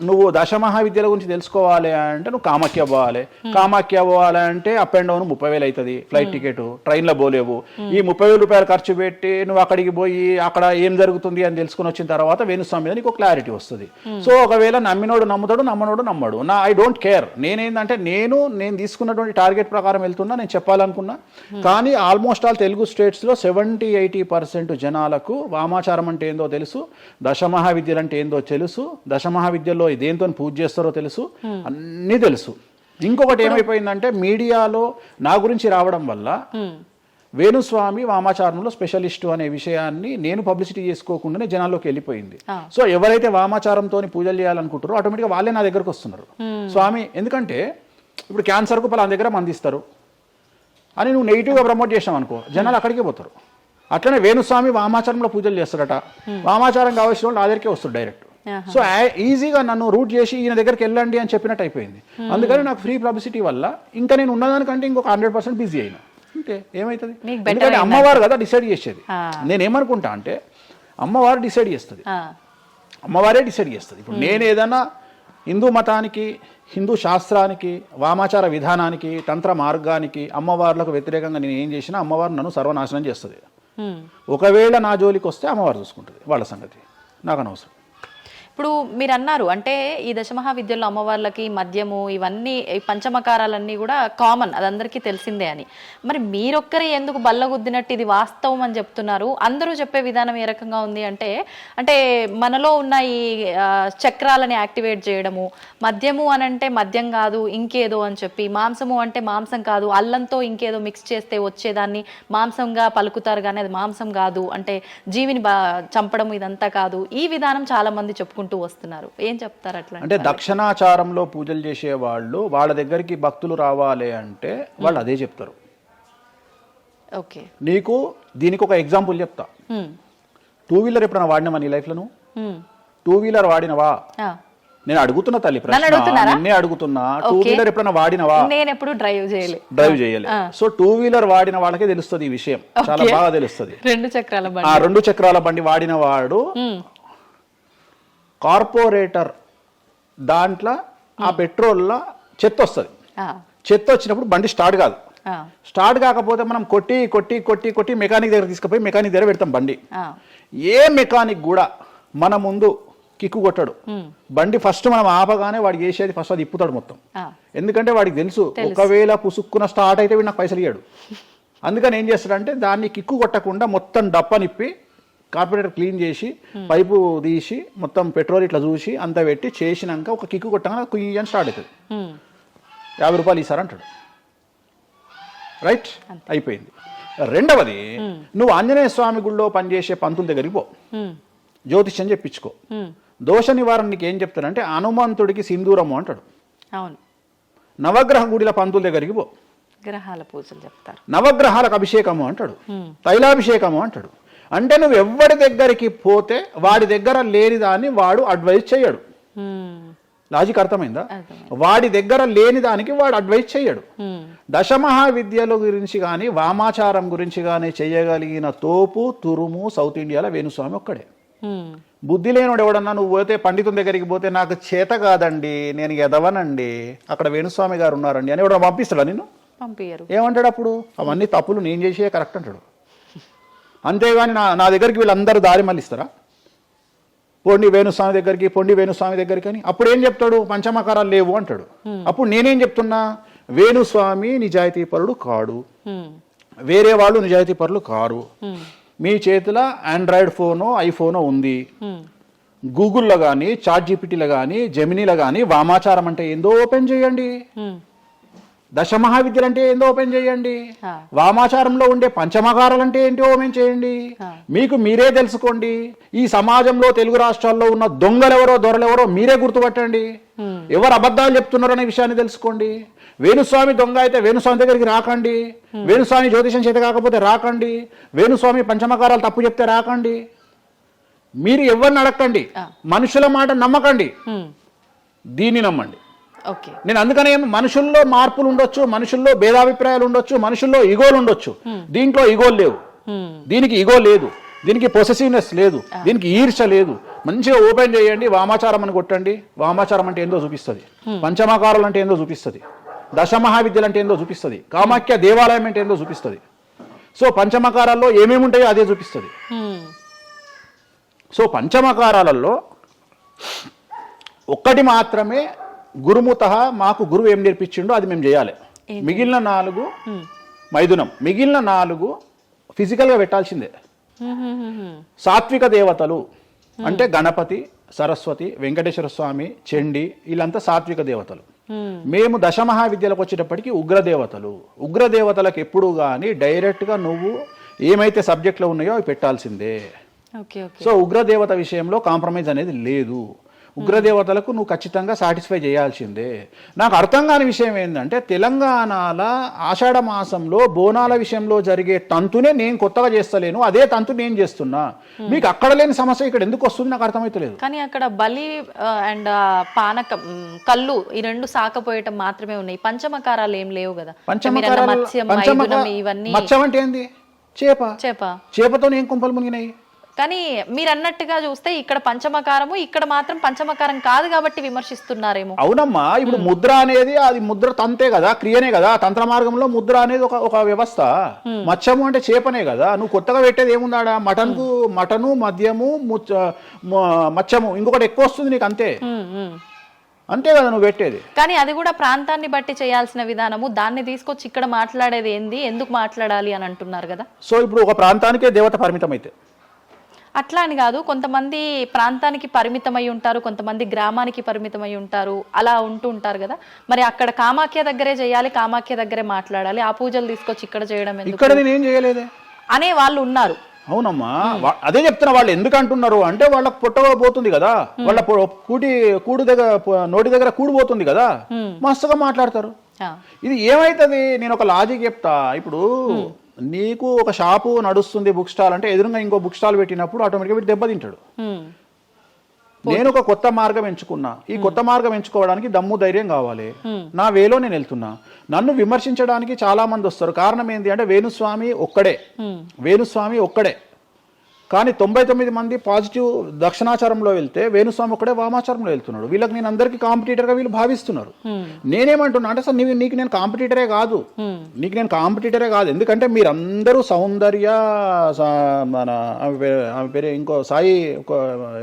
నువ్వు దశమహావిద్యల గురించి తెలుసుకోవాలి అంటే నువ్వు కామాఖ్య పోవాలి అంటే అప్ అండ్ డౌన్ 30,000 అవుతుంది. ఫ్లైట్ టికెట్, ట్రైన్లో పోలేవు. ఈ 30,000 రూపాయలు ఖర్చు పెట్టి నువ్వు అక్కడికి పోయి అక్కడ ఏం జరుగుతుంది అని తెలుసుకుని వచ్చిన తర్వాత వేణుస్వామి మీద నీకు క్లారిటీ వస్తుంది. సో ఒకవేళ నమ్మినోడు నమ్ముతాడు, నమ్మనోడు నమ్మడు. I don't care. నేనేంటంటే నేను తీసుకున్నటువంటి టార్గెట్ ప్రకారం వెళ్తున్నా, నేను చెప్పాలనుకున్నా. కానీ ఆల్మోస్ట్ ఆల్ తెలుగు స్టేట్స్లో 70-80% జనాలకు వామాచారం అంటే ఏందో తెలుసు, దశమహావిద్యలు అంటే ఏందో తెలుసు, దశమహావిద్యలో దేంతో పూజ చేస్తారో తెలుసు, అన్నీ తెలుసు. ఇంకొకటి ఏమైపోయిందంటే మీడియాలో నా గురించి రావడం వల్ల వేణుస్వామి వామాచారంలో స్పెషలిస్టు అనే విషయాన్ని నేను పబ్లిసిటీ చేసుకోకుండానే జనాల్లోకి వెళ్ళిపోయింది. సో ఎవరైతే వామాచారంతో పూజలు చేయాలనుకుంటారో ఆటోమేటిక్గా వాళ్ళే నా దగ్గరకు వస్తున్నారు. స్వామి, ఎందుకంటే ఇప్పుడు క్యాన్సర్కు పలానా దగ్గర మందిస్తారు అని నువ్వు నెగిటివ్గా ప్రమోట్ చేసావు అనుకో, జనాలు అక్కడికే పోతారు. అట్లనే వేణుస్వామి వామాచారంలో పూజలు చేస్తారట, వామాచారం కావాల్సిన వాళ్ళు నా దగ్గరికే వస్తారు డైరెక్ట్. సో ఈజీగా నన్ను రూట్ చేసి ఈయన దగ్గరికి వెళ్ళండి అని చెప్పినట్టు అయిపోయింది. అందుకని నాకు ఫ్రీ పబ్లిసిటీ వల్ల ఇంకా నేను ఉన్నదానికంటే ఇంకొక 100% బిజీ అయినా. అంటే ఏమవుతుంది? ఎందుకంటే అమ్మవారు కదా డిసైడ్ చేసేది. నేనేమనుకుంటా అంటే అమ్మవారు డిసైడ్ చేస్తుంది, అమ్మవారే డిసైడ్ చేస్తుంది. ఇప్పుడు నేను ఏదైనా హిందూ మతానికి, హిందూ శాస్త్రానికి, వామాచార విధానానికి, తంత్ర మార్గానికి, అమ్మవార్లకు వ్యతిరేకంగా నేను ఏం చేసినా అమ్మవారు నన్ను సర్వనాశనం చేస్తుంది. ఒకవేళ నా జోలికి వస్తే అమ్మవారు చూసుకుంటుంది, వాళ్ళ సంగతి నాకు అనవసరం. ఇప్పుడు మీరు అన్నారు అంటే ఈ దశమహావిద్యల్లో అమ్మవార్లకి మద్యము ఇవన్నీ పంచమకారాలన్నీ కూడా కామన్, అది అందరికీ తెలిసిందే అని. మరి మీరొక్కరే ఎందుకు బల్లగుద్దినట్టు ఇది వాస్తవం అని చెప్తున్నారు? అందరూ చెప్పే విధానం ఏ రకంగా ఉంది అంటే మనలో ఉన్న ఈ చక్రాలని యాక్టివేట్ చేయడము, మద్యము అని అంటే మద్యం కాదు ఇంకేదో అని చెప్పి, మాంసము అంటే మాంసం కాదు అల్లంతో ఇంకేదో మిక్స్ చేస్తే వచ్చేదాన్ని మాంసంగా పలుకుతారు కానీ అది మాంసం కాదు, అంటే జీవిని చంపడం ఇదంతా కాదు. ఈ విధానం చాలా మంది చెప్పుకుంటారు వస్తున్నారు. ఏం చెప్తారు అట్లా? అంటే దక్షిణాచారంలో పూజలు చేసే వాళ్ళు వాళ్ళ దగ్గరికి భక్తులు రావాలి అంటే వాళ్ళు అదే చెప్తారు. ఓకే, నీకు దీనికి ఒక ఎగ్జాంపుల్ చెప్తా. 2 వీలర్ ఎప్పుడైనా వాడినావా నీ లైఫ్ లో? 2 వీలర్ వాడినవా? నేను అడుగుతున్నా తల్లి ప్రశ్న, నిన్నే అడుగుతున్నా. 2 వీలర్ ఎప్పుడైనా వాడినవా? నేను ఎప్పుడు డ్రైవ్ చేయలే. సో 2 వీలర్ వాడిన వాళ్ళకే తెలుస్తుంది ఈ విషయం, చాలా బాగా తెలుస్తుంది. 2 చక్రాల బండి వాడిన వాడు కార్పొరేటర్ దాంట్లో ఆ పెట్రోల్లో చెత్త వస్తుంది. చెత్త వచ్చినప్పుడు బండి స్టార్ట్ కాదు. స్టార్ట్ కాకపోతే మనం కొట్టి మెకానిక్ దగ్గర తీసుకుపోయి మెకానిక్ దగ్గర పెడతాం బండి. ఏ మెకానిక్ కూడా మన ముందు కిక్కు కొట్టాడు. బండి ఫస్ట్ మనం ఆపగానే వాడికి చేసేది ఫస్ట్ అది ఇప్పుతాడు మొత్తం. ఎందుకంటే వాడికి తెలుసు ఒకవేళ పుసుక్కున స్టార్ట్ అయితే వీడు నాకు పైసలు ఇయ్యాడు. అందుకని ఏం చేస్తాడంటే దాన్ని కిక్కు కొట్టకుండా మొత్తం డప్పనిప్పి కార్పొరేటర్ క్లీన్ చేసి పైపు తీసి మొత్తం పెట్రోల్ ఇట్లా చూసి అంతా పెట్టి చేసినాక ఒక కిక్కు కొట్టగానే కుయ్యి అని స్టార్ట్ అవుతుంది. 50 రూపాయలు ఇస్తారంటాడు. రైట్, అయిపోయింది. రెండవది, నువ్వు ఆంజనేయ స్వామి గుడిలో పనిచేసే పంతుల దగ్గరికి పో, జ్యోతిష్యం చెప్పించుకో. దోష నివారణ నీకు ఏం చెప్తాడంటే హనుమంతుడికి సింధూరము అంటాడు. అవును. నవగ్రహ గుడిల పంతుల దగ్గరికి పో, గ్రహాల పూజలు చెప్తారు. నవగ్రహాలకు అభిషేకము అంటాడు, తైలాభిషేకము అంటాడు. అంటే నువ్వు ఎవరి దగ్గరికి పోతే వాడి దగ్గర లేని దాన్ని వాడు అడ్వైజ్ చేయడు. లాజిక్ అర్థమైందా? వాడి దగ్గర లేని దానికి వాడు అడ్వైజ్ చేయడు. దశమహావిద్యల గురించి కానీ వామాచారం గురించి కానీ చేయగలిగిన తోపు తురుము సౌత్ ఇండియాలో వేణుస్వామి ఒక్కడే. బుద్ధి లేనివాడు ఎవడన్నా నువ్వు పోతే పండితుని దగ్గరికి పోతే నాకు చేత కాదండి, నేను ఎదవనండి, అక్కడ వేణుస్వామి గారు ఉన్నారండి అని ఎవడన్నా పంపిస్తాడా నిన్ను? పంపించరు. ఏమంటాడు అప్పుడు? అవన్నీ తప్పులు నేను చేసే కరెక్ట్ అంటాడు. అంతేగాని నా దగ్గరికి వీళ్ళందరూ దారి మళ్ళిస్తారా? పొండి వేణుస్వామి దగ్గరికి, పొండి వేణుస్వామి దగ్గరికి అని. అప్పుడు ఏం చెప్తాడు? పంచమకారాలు లేవు అంటాడు. అప్పుడు నేనేం చెప్తున్నా? వేణుస్వామి నిజాయితీ పరుడు కాడు, వేరే వాళ్ళు నిజాయితీ పరులు కారు. మీ చేతిలో ఆండ్రాయిడ్ ఫోనో ఐఫోనో ఉంది, గూగుల్లో కానీ చాట్ జీపీటీలో కానీ జెమినీలో కానీ వామాచారం అంటే ఏందో ఓపెన్ చేయండి, దశమహావిద్యలు అంటే ఏందో ఓపెన్ చేయండి, వామాచారంలో ఉండే పంచమకారాలు అంటే ఏంటో ఓపెన్ చేయండి. మీకు మీరే తెలుసుకోండి. ఈ సమాజంలో తెలుగు రాష్ట్రాల్లో ఉన్న దొంగలెవరో దొరలెవరో మీరే గుర్తుపట్టండి. ఎవరు అబద్ధాలు చెప్తున్నారో అనే విషయాన్ని తెలుసుకోండి. వేణుస్వామి దొంగ అయితే వేణుస్వామి దగ్గరికి రాకండి, వేణుస్వామి జ్యోతిషం చేత కాకపోతే రాకండి, వేణుస్వామి పంచమకారాలు తప్పు చెప్తే రాకండి. మీరు ఎవరిని అడగండి, మనుషుల మాట నమ్మకండి, దీన్ని నమ్మండి. నేను అందుకనే మనుషుల్లో మార్పులు ఉండొచ్చు, మనుషుల్లో భేదాభిప్రాయాలు ఉండొచ్చు, మనుషుల్లో ఈగోలు ఉండొచ్చు. దీంట్లో ఈగోలు లేవు, దీనికి ఈగో లేదు, దీనికి పొసెసివ్నెస్ లేదు, దీనికి ఈర్ష లేదు. మంచిగా ఓపెన్ చేయండి, వామాచారం అని కొట్టండి. వామాచారం అంటే ఏందో చూపిస్తుంది, పంచమకారాలు అంటే ఏందో చూపిస్తుంది, దశమహావిద్యలు అంటే ఏందో చూపిస్తుంది, కామాఖ్య దేవాలయం అంటే ఏందో చూపిస్తుంది. సో పంచమకారాల్లో ఏమేమి ఉంటాయో అదే చూపిస్తుంది. సో పంచమకారాలలో ఒక్కటి మాత్రమే గురుముత, మాకు గురువు ఏం నేర్పించిండో అది మేము చేయాలి. మిగిలిన 4 మైథునం, మిగిలిన 4 ఫిజికల్గా పెట్టాల్సిందే. సాత్విక దేవతలు అంటే గణపతి, సరస్వతి, వెంకటేశ్వర స్వామి, చండి, వీళ్ళంతా సాత్విక దేవతలు. మేము దశమహావిద్యలకు వచ్చేటప్పటికి ఉగ్రదేవతలు. ఉగ్రదేవతలకు ఎప్పుడు కానీ డైరెక్ట్గా నువ్వు ఏమైతే సబ్జెక్ట్లో ఉన్నాయో అవి పెట్టాల్సిందే. సో ఉగ్రదేవత విషయంలో కాంప్రమైజ్ అనేది లేదు. ఉగ్రదేవతలకు నువ్వు ఖచ్చితంగా సాటిస్ఫై చేయాల్సిందే. నాకు అర్థం కాని విషయం ఏంటంటే తెలంగాణలో ఆషాఢ మాసంలో బోనాల విషయంలో జరిగే తంతునే నేను కొత్తగా చేస్తలేను, అదే తంతు నేను చేస్తున్నా. మీకు అక్కడ లేని సమస్య ఇక్కడ ఎందుకు వస్తుంది నాకు అర్థమైతలేదు. కానీ అక్కడ బలి అండ్ పానకం, కళ్ళు, ఈ 2 సాకపోయటం మాత్రమే ఉన్నాయి. పంచమకారాలు ఏం లేవు కదా. మత్స్యం అంటే ఏంది? చేపతో ఏం కుంపలు మునిగినాయి. కానీ మీరు అన్నట్టుగా చూస్తే ఇక్కడ పంచమకారము, ఇక్కడ మాత్రం పంచమకారం కాదు కాబట్టి విమర్శిస్తున్నారేమో. అవునమ్మా, ఇప్పుడు ముద్ర అనేది అది ముద్ర తంతే కదా, క్రియనే కదా. తంత్ర మార్గంలో ముద్ర అనేది ఒక వ్యవస్థ. మత్స్యము అంటే చేపనే కదా. నువ్వు కొత్తగా పెట్టేది ఏముందాడా? మటను, మద్యము, మత్స్యము, ఇంకొకటి ఎక్కువ వస్తుంది నీకు, అంతే అంతే కదా నువ్వు పెట్టేది. కానీ అది కూడా ప్రాంతాన్ని బట్టి చేయాల్సిన విధానము. దాన్ని తీసుకొచ్చి ఇక్కడ మాట్లాడేది ఏంది, ఎందుకు మాట్లాడాలి అని అంటున్నారు కదా. సో ఇప్పుడు ఒక ప్రాంతానికే దేవత పరిమితం అయితే అట్లా అని కాదు, కొంతమంది ప్రాంతానికి పరిమితమై ఉంటారు, కొంతమంది గ్రామానికి పరిమితమై ఉంటారు, అలా ఉంటూ ఉంటారు కదా. మరి అక్కడ కామాఖ్య దగ్గరే చేయాలి, కామాఖ్య దగ్గరే మాట్లాడాలి, ఆ పూజలు తీసుకొచ్చి ఇక్కడ చేయడం ఇక్కడ నేనేం చేయలేదే అనే వాళ్ళు ఉన్నారు. అవునమ్మా, అదే చెప్తున్నా. వాళ్ళు ఎందుకు అంటున్నారు అంటే వాళ్ళకి పుట్టబోతుంది కదా, వాళ్ళ కూడు దగ్గర నోటి దగ్గర కూడిపోతుంది కదా, మస్తుగా మాట్లాడతారు. ఇది ఏమైతుంది? నేను ఒక లాజిక్ చెప్తా. ఇప్పుడు నీకు ఒక షాపు నడుస్తుంది, బుక్ స్టాల్ అంటే, ఎదురుగా ఇంకో బుక్ స్టాల్ పెట్టినప్పుడు ఆటోమేటిక్గా వీడు దెబ్బతింటాడు. నేను ఒక కొత్త మార్గం ఎంచుకున్నా, ఈ కొత్త మార్గం ఎంచుకోవడానికి దమ్ము ధైర్యం కావాలి. నా వేలో నేను వెళ్తున్నా. నన్ను విమర్శించడానికి చాలా మంది వస్తారు. కారణం ఏంటి అంటే వేణుస్వామి ఒక్కడే, వేణుస్వామి ఒక్కడే. కానీ 99 మంది పాజిటివ్ దక్షిణాచారంలో వెళ్తే వేణుస్వామి ఒకడే వామాచారంలో వెళ్తున్నాడు. వీళ్ళకి నేను అందరికీ కాంపిటీటర్గా వీళ్ళు భావిస్తున్నారు. నేనేమంటున్నా అంటే సార్ నీకు నేను కాంపిటీటరే కాదు, నీకు నేను కాంపిటీటరే కాదు. ఎందుకంటే మీరందరూ సౌందర్య మన ఆమె పేరు ఇంకో సాయి ఒక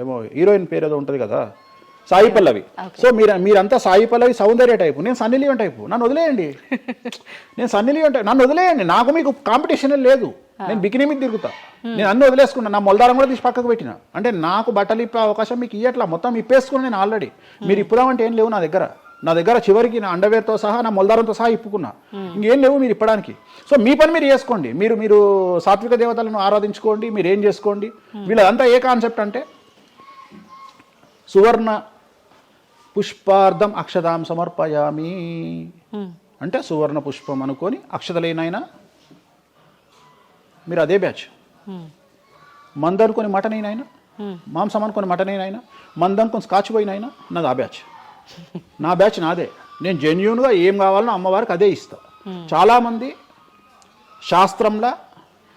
ఏమో హీరోయిన్ పేరు ఏదో ఉంటుంది కదా, సాయి పల్లవి. సో మీరంతా సాయి పల్లవి సౌందర్య టైపు, నేను సన్నీ లియోన్ టైపు. నన్ను వదిలేయండి, నేను సన్నీ లియోన్ టైపు, నన్ను వదిలేయండి. నాకు మీకు కాంపిటీషన్ లేదు, నేను బికినీ మీద తిరుగుతా, నేను అన్ని వదిలేసుకున్నా. నా మొలదారం కూడా తీసి పక్కకు పెట్టిన. అంటే నాకు బట్టలు ఇప్పే అవకాశం మీకు ఇయ్యట్లా, మొత్తం ఇప్పేసుకున్నా నేను ఆల్రెడీ. మీరు ఇప్పుదామంటే ఏం లేవు నా దగ్గర చివరికి నా అండర్వేర్తో సహా నా మొలదారంతో సహా ఇప్పుకున్నా, ఇంకేం లేవు మీరు ఇప్పడానికి. సో మీ పని మీరు చేసుకోండి, మీరు సాత్విక దేవతలను ఆరాధించుకోండి, మీరు ఏం చేసుకోండి. వీళ్ళదంతా ఏ కాన్సెప్ట్ అంటే సువర్ణ పుష్పార్థం అక్షదాం సమర్పయామి అంటే సువర్ణ పుష్పం అనుకొని అక్షతలేనైనా మీరు అదే బ్యాచ్. మంద అనుకొని మటన్ అయినా, మాంసం అనుకొని మటన్ అయినా, మంద అనుకొని స్కాచ్ పోయినైనా నాది ఆ బ్యాచ్. నా బ్యాచ్ నాదే. నేను జెన్యూన్గా ఏం కావాలనో అమ్మవారికి అదే ఇస్తా. చాలామంది శాస్త్రంలో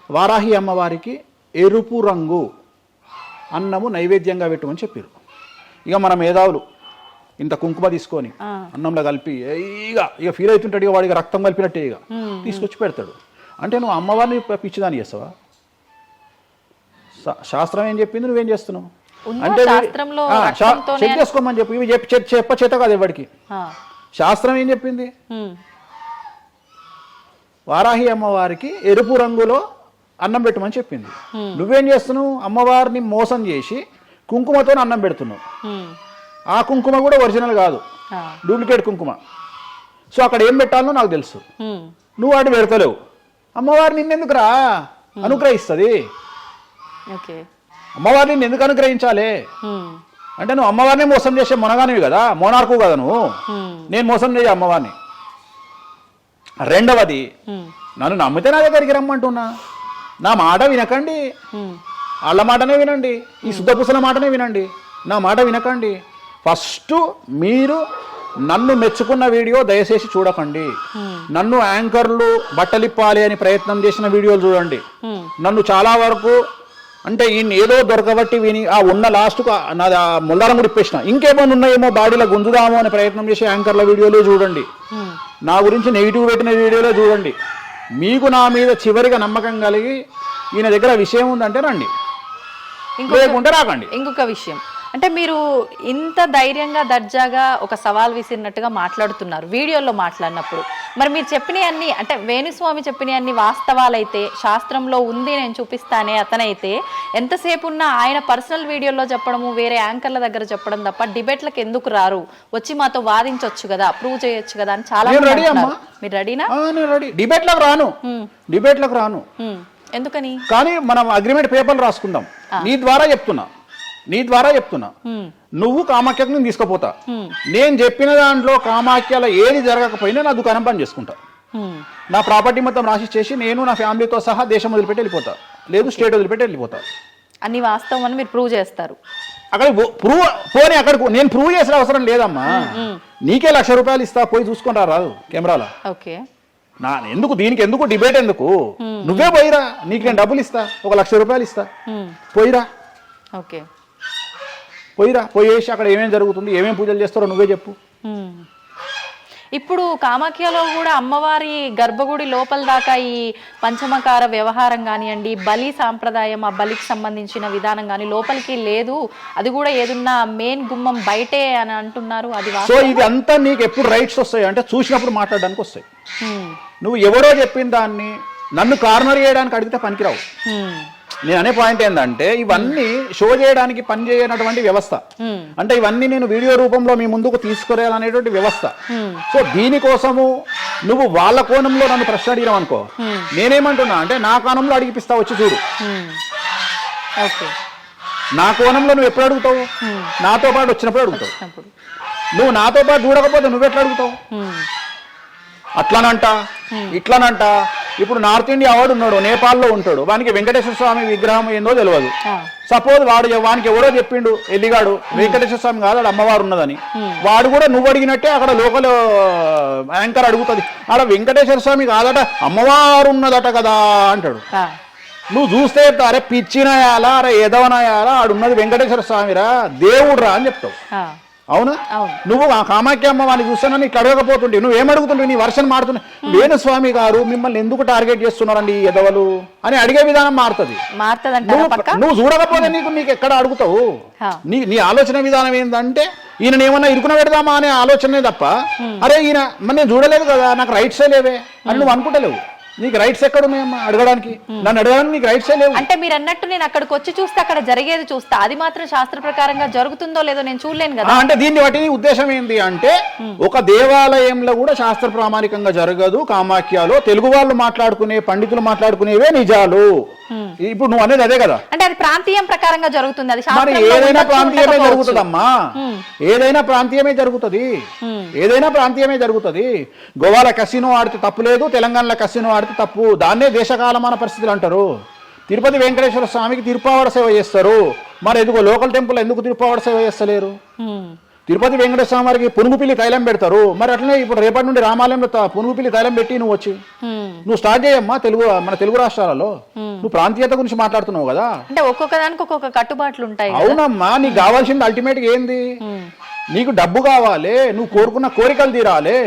వారాహి అమ్మవారికి ఎరుపు రంగు అన్నము నైవేద్యంగా పెట్టమని చెప్పారు. ఇక మన మేధావులు ఇంత కుంకుమ తీసుకొని అన్నంలో కలిపి ఇక ఫీల్ అవుతుంటాడు, ఇక వాడికి రక్తం కలిపినట్టే ఇక తీసుకొచ్చి పెడతాడు. అంటే నువ్వు అమ్మవారిని పిచ్చిదాన్ని చేస్తావా? శాస్త్రం ఏం చెప్పింది, నువ్వేం చేస్తున్నావు అంటే చెక్ చేసుకోమని చెప్పి ఇవి చెప్ప చేత కాదు ఎవరికి. శాస్త్రం ఏం చెప్పింది, వారాహి అమ్మవారికి ఎరుపు రంగులో అన్నం పెట్టమని చెప్పింది. నువ్వేం చేస్తున్నావు, అమ్మవారిని మోసం చేసి కుంకుమతో అన్నం పెడుతున్నావు. ఆ కుంకుమ కూడా ఒరిజినల్ కాదు, డూప్లికేట్ కుంకుమ. సో అక్కడ ఏం పెట్టాలో నాకు తెలుసు, నువ్వు వాటిని పెడతలేవు. అమ్మవారు నిన్నెందుకు రా అనుగ్రహిస్తుంది, అమ్మవారిని నిన్ను ఎందుకు అనుగ్రహించాలి అంటే నువ్వు అమ్మవారిని మోసం చేసే మొనగానివి కదా, మోనార్కు కదా నువ్వు. నేను మోసం చేయ అమ్మవారిని. రెండవది, నన్ను నమ్మితే నా దగ్గరికి రమ్మంటున్నా. నా మాట వినకండి, వాళ్ళ మాటనే వినండి, ఈ శుద్ధపూసల మాటనే వినండి, నా మాట వినకండి. ఫస్ట్ మీరు నన్ను మెచ్చుకున్న వీడియో దయచేసి చూడకండి. నన్ను యాంకర్లు బట్టలిప్పాలి అని ప్రయత్నం చేసిన వీడియోలు చూడండి. నన్ను చాలా వరకు అంటే ఈయన ఏదో దొరకబట్టి విని ఆ ఉన్న లాస్ట్కు నాది ఆ ముల్లారం కూడా ఇప్పేసిన, ఇంకేమైనా ఉన్నాయేమో బాడీలో గుంజుదామో అని ప్రయత్నం చేసే యాంకర్ల వీడియోలు చూడండి. నా గురించి నెగిటివ్ పెట్టిన వీడియోలో చూడండి. మీకు నా మీద చివరిగా నమ్మకం కలిగి ఈయన దగ్గర విషయం ఉందంటే రండి, లేకుంటే రాకండి. ఇంకొక విషయం అంటే మీరు ఇంత ధైర్యంగా దర్జాగా ఒక సవాల్ విసిరినట్టుగా మాట్లాడుతున్నారు వీడియోలో మాట్లాడినప్పుడు. మరి మీరు చెప్పినవన్నీ అంటే వేణుస్వామి చెప్పినవన్నీ వాస్తవాలైతే, శాస్త్రంలో ఉంది నేను చూపిస్తానే అతనైతే ఎంతసేపు ఉన్నా ఆయన పర్సనల్ వీడియోలో చెప్పడము, వేరే యాంకర్ల దగ్గర చెప్పడం తప్ప డిబేట్లకు ఎందుకు రారు, వచ్చి మాతో వాదించవచ్చు కదా, ప్రూవ్ చేయొచ్చు కదా అని చాలా మీరు రెడీనా? డిబేట్లకు రాను. ఎందుకని? కానీ మనం అగ్రిమెంట్ పేపర్లు రాసుకుందాం. నీ ద్వారా చెప్తున్నా నువ్వు కామాఖ్యకు నేను తీసుకుపోతా. నేను చెప్పిన దాంట్లో కామాఖ్యలో ఏది జరగకపోయినా నా దుకాణం పని చేసుకుంటా. నా ప్రాపర్టీ మొత్తం రాసి చేసి నేను నా ఫ్యామిలీతో సహా దేశం వదిలిపెట్టి వెళ్ళిపోతా, లేదు స్టేట్ వదిలిపెట్టి వెళ్ళిపోతా. అన్ని వాస్తవం అని మీరు ప్రూవ్ చేస్తారు. అక్కడ అక్కడికి నేను ప్రూవ్ చేసిన అవసరం లేదమ్మా. నీకే ₹1,00,000 ఇస్తా, పోయి చూసుకొని రాదు కెమెరాలో. ఓకే, దీనికి ఎందుకు డిబేట్ ఎందుకు? నువ్వే పోయిరా, నీకు నేను డబ్బులు ఇస్తా, ₹1,00,000 ఇస్తా, పోయిరా. ఓకే, పోయేసి అక్కడ ఏమేమి జరుగుతుంది, ఏమేమి పూజలు చేస్తారో నువ్వే చెప్పు. ఇప్పుడు కామాఖ్యలో కూడా అమ్మవారి గర్భగుడి లోపల దాకా ఈ పంచమకార వ్యవహారం కానివ్వండి, బలి సాంప్రదాయం, ఆ బలికి సంబంధించిన విధానం కానీ లోపలికి లేదు, అది కూడా ఏదున్నా మెయిన్ గుమ్మం బయటే అని అంటున్నారు. అది సో ఇది అంతా నీకు ఎప్పుడు రైట్స్ వస్తాయి అంటే చూసినప్పుడు మాట్లాడడానికి వస్తాయి. నువ్వు ఎవడో చెప్పిన దాన్ని నన్ను కార్నర్ చేయడానికి అడిగితే పనికిరావు. నేను అనే పాయింట్ ఏంటంటే ఇవన్నీ షో చేయడానికి పనిచేయనటువంటి వ్యవస్థ. అంటే ఇవన్నీ నేను వీడియో రూపంలో మీ ముందుకు తీసుకురాలనేటువంటి వ్యవస్థ. సో దీనికోసము నువ్వు వాళ్ళ కోణంలో నన్ను ప్రశ్న అడిగినావు అనుకో, నేనేమంటున్నా అంటే నా కోణంలో అడిగిపిస్తా, వచ్చి చూడు. నా కోణంలో నువ్వు ఎప్పుడు అడుగుతావు? నాతో పాటు వచ్చినప్పుడు అడుగుతావు. నువ్వు నాతో పాటు చూడకపోతే నువ్వెట్లా అడుగుతావు? అట్లనంట ఇట్లనంట. ఇప్పుడు నార్త్ ఇండియా వాడు ఉన్నాడు, నేపాల్లో ఉంటాడు, వానికి వెంకటేశ్వర స్వామి విగ్రహం ఏందో తెలియదు. సపోజ్ వానికి ఎవడో చెప్పిండు ఎల్లిగాడు వెంకటేశ్వర స్వామి కాదు ఆడ అమ్మవారు ఉన్నదని, వాడు కూడా నువ్వు అడిగినట్టే అక్కడ లోకల్ యాంకర్ అడుగుతుంది, ఆడ వెంకటేశ్వర స్వామి కాదట అమ్మవారు ఉన్నదట కదా అంటాడు. నువ్వు చూస్తే చెప్తావు, అరే పిచ్చినాయాలా, అరే ఎదవనాయాలా, ఆడున్నది వెంకటేశ్వర స్వామిరా, దేవుడురా అని చెప్తావు. ఆ, అవునా? అవును. నువ్వు ఆ కామాఖ్యమ్మ వాడిని చూస్తానని ఇట్లా అడగకపోతుంటే నువ్వేమడుగుతుంటే నీ వర్షన్ మారుతున్నావు. వేణుస్వామి గారు మిమ్మల్ని ఎందుకు టార్గెట్ చేస్తున్నారండి ఈ ఎదవలు అని అడిగే విధానం మారుతుంది. నువ్వు చూడకపోతే నీకు ఎక్కడ అడుగుతావు. నీ ఆలోచన విధానం ఏంటంటే ఈయన ఏమన్నా ఇరుకున పెడదామా అనే ఆలోచనే తప్ప, అరే ఈయన మరి నేను చూడలేదు కదా, నాకు రైట్సే లేవే అని నువ్వు అనుకుంటలేవు. నీకు రైట్స్ ఎక్కడ ఉన్నాయమ్మా అడగడానికి? నన్ను అడగడానికి నీకు రైట్సే లేవు. అంటే మీరు అన్నట్టు నేను అక్కడికి వచ్చి చూస్తే అక్కడ జరిగేది చూస్తా, అది మాత్రం శాస్త్ర ప్రకారంగా జరుగుతుందో లేదో నేను చూడలేను కదా. అంటే దీన్ని బట్టి నీ ఉద్దేశం ఏంటి అంటే, ఒక దేవాలయంలో కూడా శాస్త్ర ప్రామాణికంగా జరగదు. కామాఖ్యలో తెలుగు వాళ్ళు మాట్లాడుకునే, పండితులు మాట్లాడుకునేవే నిజాలు. ఇప్పుడు నువ్వు అనేది అదే కదా. అంటే అది ప్రాంతీయం ప్రకారంగా జరుగుతుంది, అది మరి ఏదైనా ప్రాంతీయమే జరుగుతుందమ్మా, ఏదైనా ప్రాంతీయమే జరుగుతుంది, ఏదైనా ప్రాంతీయమే జరుగుతుంది. గోవాల కసినో ఆడితే తప్పు లేదు, తెలంగాణలో కసినో ఆడితే తప్పు. దాన్నే దేశకాలమాన పరిస్థితులు అంటారు. తిరుపతి వెంకటేశ్వర స్వామికి తిరుపావడ సేవ చేస్తారు, మరి ఎందుకో లోకల్ టెంపుల్ ఎందుకు తిరుపావడ సేవ చేస్తలేరు? తిరుపతి వెంకటేశ్వర స్వామి వారికి పునుగుపిల్లి తైలం పెడతారు, మరి అట్లనే ఇప్పుడు రేపటి నుండి రామాలయంలో పునుగుపిల్లి తైలం పెట్టి నువ్వు వచ్చి నువ్వు స్టార్ట్ చేయమ్మా. మన తెలుగు రాష్ట్రాలలో నువ్వు ప్రాంతీయత గురించి మాట్లాడుతున్నావు కదా. అంటే ఒక్కొక్క దానికి ఒక్కొక్క కట్టుబాట్లు ఉంటాయి. అవునమ్మా, నీకు కావాల్సింది అల్టిమేట్ గా ఏంది? నీకు డబ్బు కావాలి, నువ్వు కోరుకున్న కోరికలు తీరాలి,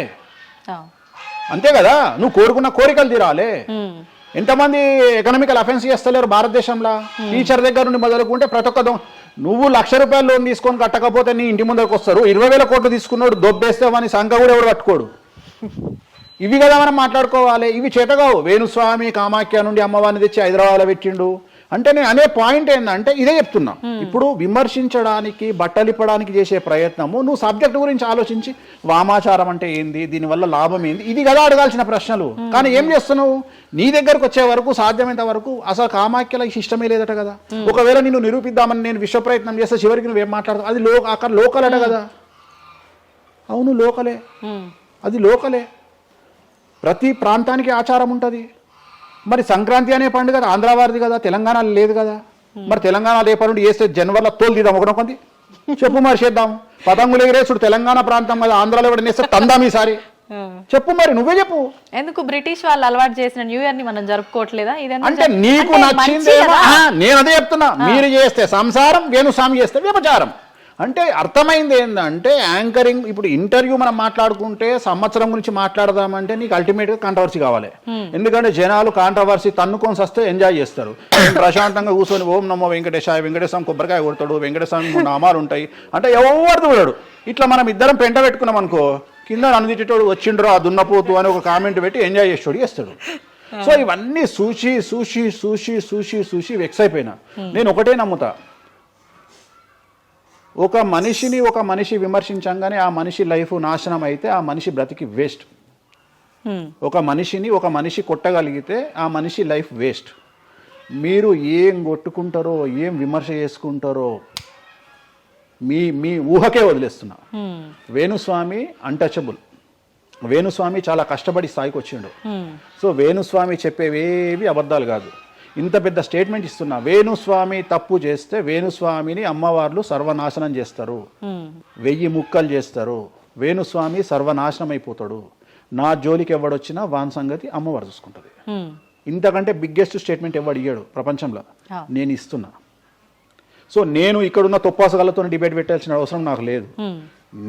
అంతే కదా. నువ్వు కోరుకున్న కోరికలు తీరాలి. ఎంతమంది ఎకనామికల్ అఫెన్స్ చేస్తలేరు భారతదేశంలో? టీచర్ దగ్గర నుండి మొదలుకుంటే ప్రతి ఒక్క నువ్వు ₹1,00,000 లోన్ తీసుకొని కట్టకపోతే నీ ఇంటి ముందరకు వస్తారు. 20,000 కోట్లు తీసుకున్నాడు దొబ్బేస్తావని సంఖ కూడా ఎవడు కట్టుకోడు. ఇవి కదా మనం మాట్లాడుకోవాలి. ఇవి చేతగావు. వేణుస్వామి కామాఖ్య నుండి అమ్మవారిని తెచ్చి హైదరాబాద్లో పెట్టిండు అంటే నేను అనే పాయింట్ ఏంటంటే ఇదే చెప్తున్నా. ఇప్పుడు విమర్శించడానికి, బట్టలిప్పడానికి చేసే ప్రయత్నము, నువ్వు సబ్జెక్ట్ గురించి ఆలోచించి వామాచారం అంటే ఏంది, దీనివల్ల లాభం ఏంది, ఇది కదా అడగాల్సిన ప్రశ్నలు. కానీ ఏం చేస్తున్నావు? నీ దగ్గరకు వచ్చే వరకు సాధ్యమైనంత వరకు అసలు కామాఖ్యలకు ఇష్టమే లేదట కదా. ఒకవేళ నిన్ను నిరూపిద్దామని నేను విశ్వ ప్రయత్నం చేస్తే చివరికి నువ్వేం మాట్లాడతావు? అది అక్కడ లోకల్ అట కదా. అవును లోకలే, అది లోకలే. ప్రతి ప్రాంతానికి ఆచారం ఉంటుంది. మరి సంక్రాంతి అనే పండుగ ఆంధ్ర వారిది కదా, తెలంగాణలో లేదు కదా. మరి తెలంగాణ రేపటి నుండి వేస్తే జనవరిలో తోలు తీద్దాం ఒకటి చెప్పు, మరి చేద్దాం. పతంగులు ఎగిరేసుడు తెలంగాణ ప్రాంతం కదా, ఆంధ్రాలో కూడా నేస్తే తందాం ఈసారి చెప్పు, మరి నువ్వే చెప్పు. ఎందుకు బ్రిటిష్ వాళ్ళు అలవాటు చేసిన న్యూ ఇయర్ ని మనం జరుపుకోవట్లేదా? అంటే నీకు నచ్చిందేమో. నేను అదే చెప్తున్నా, మీరు చేస్తే సంసారం, వేణుస్వామి చేస్తే వ్యభిచారం. అంటే అర్థమైంది ఏంటంటే యాంకరింగ్. ఇప్పుడు ఇంటర్వ్యూ మనం మాట్లాడుకుంటే సంవత్సరం గురించి మాట్లాడదామంటే నీకు అల్టిమేట్గా కాంట్రవర్సీ కావాలి. ఎందుకంటే జనాలు కాంట్రవర్సీ తన్నుకొని వస్తే ఎంజాయ్ చేస్తారు. ప్రశాంతంగా కూర్చొని ఓం నమో వెంకటేశాయ, వెంకటేశ్వరం కొబ్బరికాయ కొడతాడు, వెంకటేశ్వరం నామాలు ఉంటాయి అంటే ఎవరు చూడడు. ఇట్లా మనం ఇద్దరం పెంట పెట్టుకున్నాం అనుకో, కింద నన్ను తిట్టేటోడు వచ్చిండ్రు ఆ దున్నపోతు అని ఒక కామెంట్ పెట్టి ఎంజాయ్ చేసేటోడు చేస్తాడు. సో ఇవన్నీ చూసి చూసి చూసి చూసి చూసి వెక్స్ అయిపోయినా. నేను ఒకటే నమ్ముతా, ఒక మనిషి విమర్శించంగానే ఆ మనిషి లైఫ్ నాశనం అయితే ఆ మనిషి బ్రతికి వేస్ట్. ఒక మనిషి కొట్టగలిగితే ఆ మనిషి లైఫ్ వేస్ట్. మీరు ఏం కొట్టుకుంటారో, ఏం విమర్శ చేసుకుంటారో మీ ఊహకే వదిలేస్తున్నా. వేణుస్వామి అన్టచబుల్. వేణుస్వామి చాలా కష్టపడి స్థాయికి వచ్చిండు. సో వేణుస్వామి చెప్పేవేవి అబద్ధాలు కాదు. ఇంత పెద్ద స్టేట్మెంట్ ఇస్తున్నా. వేణుస్వామి తప్పు చేస్తే వేణుస్వామిని అమ్మవార్లు సర్వనాశనం చేస్తారు, 1000 ముక్కలు చేస్తారు. వేణుస్వామి సర్వనాశనం అయిపోతాడు. నా జోలికి ఎవడొచ్చినా వాని సంగతి అమ్మవారు చూసుకుంటుంది. ఇంతకంటే బిగ్గెస్ట్ స్టేట్మెంట్ ఎవడు ఇయ్యాడు ప్రపంచంలో, నేను ఇస్తున్నా. సో నేను ఇక్కడున్న తొప్పాసగాళ్ళతో డిబేట్ పెట్టాల్సిన అవసరం నాకు లేదు.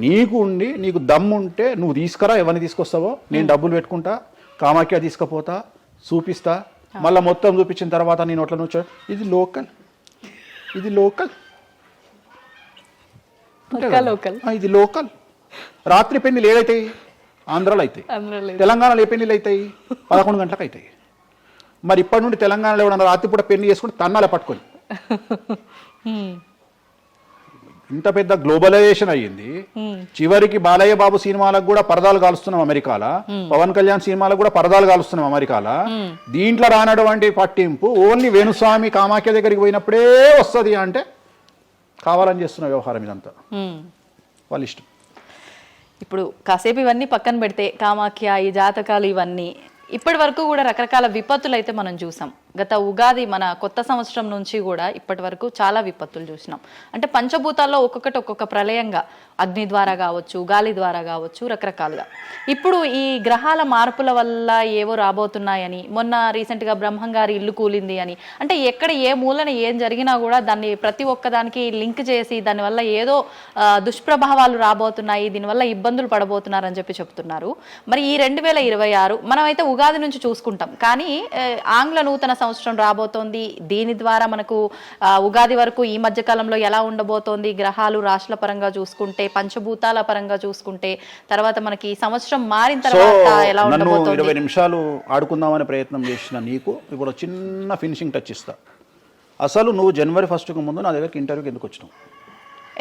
నీకు ఉండి నీకు దమ్ము ఉంటే నువ్వు తీసుకురా, ఎవరిని తీసుకొస్తావో నేను డబ్బులు పెట్టుకుంటా, కామాఖ్య తీసుకుపోతా, చూపిస్తా. మళ్ళీ మొత్తం చూపించిన తర్వాత నేను నోట్ల నుంచి ఇది లోకల్, ఇది లోకల్, ఇది లోకల్. రాత్రి పెళ్లిలు ఏదైతాయి ఆంధ్రాలో అవుతాయి, తెలంగాణలో ఏ పెళ్లిలు అవుతాయి 11 గంటలకు అవుతాయి. మరి ఇప్పటి నుండి తెలంగాణలో ఎవడన్నా రాత్రిపూట పెళ్లి చేసుకుని తన్నాలే పట్టుకొని. ఇంత పెద్ద గ్లోబలైజేషన్ అయ్యింది. చివరికి బాలయ్య బాబు సినిమాలకు కూడా పరదాలు కాలుస్తున్నాం అమెరికాలో, పవన్ కళ్యాణ్ సినిమాలకు కూడా పరదాలు కాలుస్తున్నాం అమెరికాలో. దీంట్లో రానటువంటి పట్టింపు ఓన్లీ వేణుస్వామి కామాఖ్య దగ్గరికి పోయినప్పుడే వస్తుంది అంటే కావాలని చేస్తున్న వ్యవహారం ఇదంతా వాళ్ళ ఇష్టం. ఇప్పుడు కాసేపు ఇవన్నీ పక్కన పెడితే కామాఖ్య, ఈ జాతకాలు ఇవన్నీ ఇప్పటి వరకు కూడా రకరకాల విపత్తులు అయితే మనం చూసాం. గత ఉగాది మన కొత్త సంవత్సరం నుంచి కూడా ఇప్పటి వరకు చాలా విపత్తులు చూసినాం. అంటే పంచభూతాల్లో ఒక్కొక్కటి ఒక్కొక్క ప్రళయంగా, అగ్ని ద్వారా కావచ్చు, గాలి ద్వారా కావచ్చు, రకరకాలుగా. ఇప్పుడు ఈ గ్రహాల మార్పుల వల్ల ఏవో రాబోతున్నాయని, మొన్న రీసెంట్గా బ్రహ్మంగారి ఇల్లు కూలింది అని, అంటే ఎక్కడ ఏ మూలన ఏం జరిగినా కూడా దాన్ని ప్రతి ఒక్కదానికి లింక్ చేసి దానివల్ల ఏదో దుష్ప్రభావాలు రాబోతున్నాయి, దీనివల్ల ఇబ్బందులు పడబోతున్నారని చెప్పి చెప్తున్నారు. మరి ఈ 2026 మనమైతే ఉగాది నుంచి చూసుకుంటాం, కానీ ఆంగ్ల నూతన సంవత్సరం రాబోతోంది. దీని ద్వారా మనకు ఉగాది వరకు ఈ మధ్య కాలంలో ఎలా ఉండబోతోంది, గ్రహాలు రాశుల పరంగా చూసుకుంటే, పంచభూతాల పరంగా చూసుకుంటే, తర్వాత మనకి ఈ సంవత్సరం మారిన తర్వాత ఎలా ఉండబోతోంది. 20 నిమిషాలు ఆడుకుందామనే ప్రయత్నం చేసిన నీకు ఇప్పుడు చిన్న ఫినిషింగ్ టచ్ ఇస్తా. అసలు నువ్వు జనవరి 1కు ముందు నా దగ్గరికి ఇంటర్వ్యూకి ఎందుకు వచ్చినావు?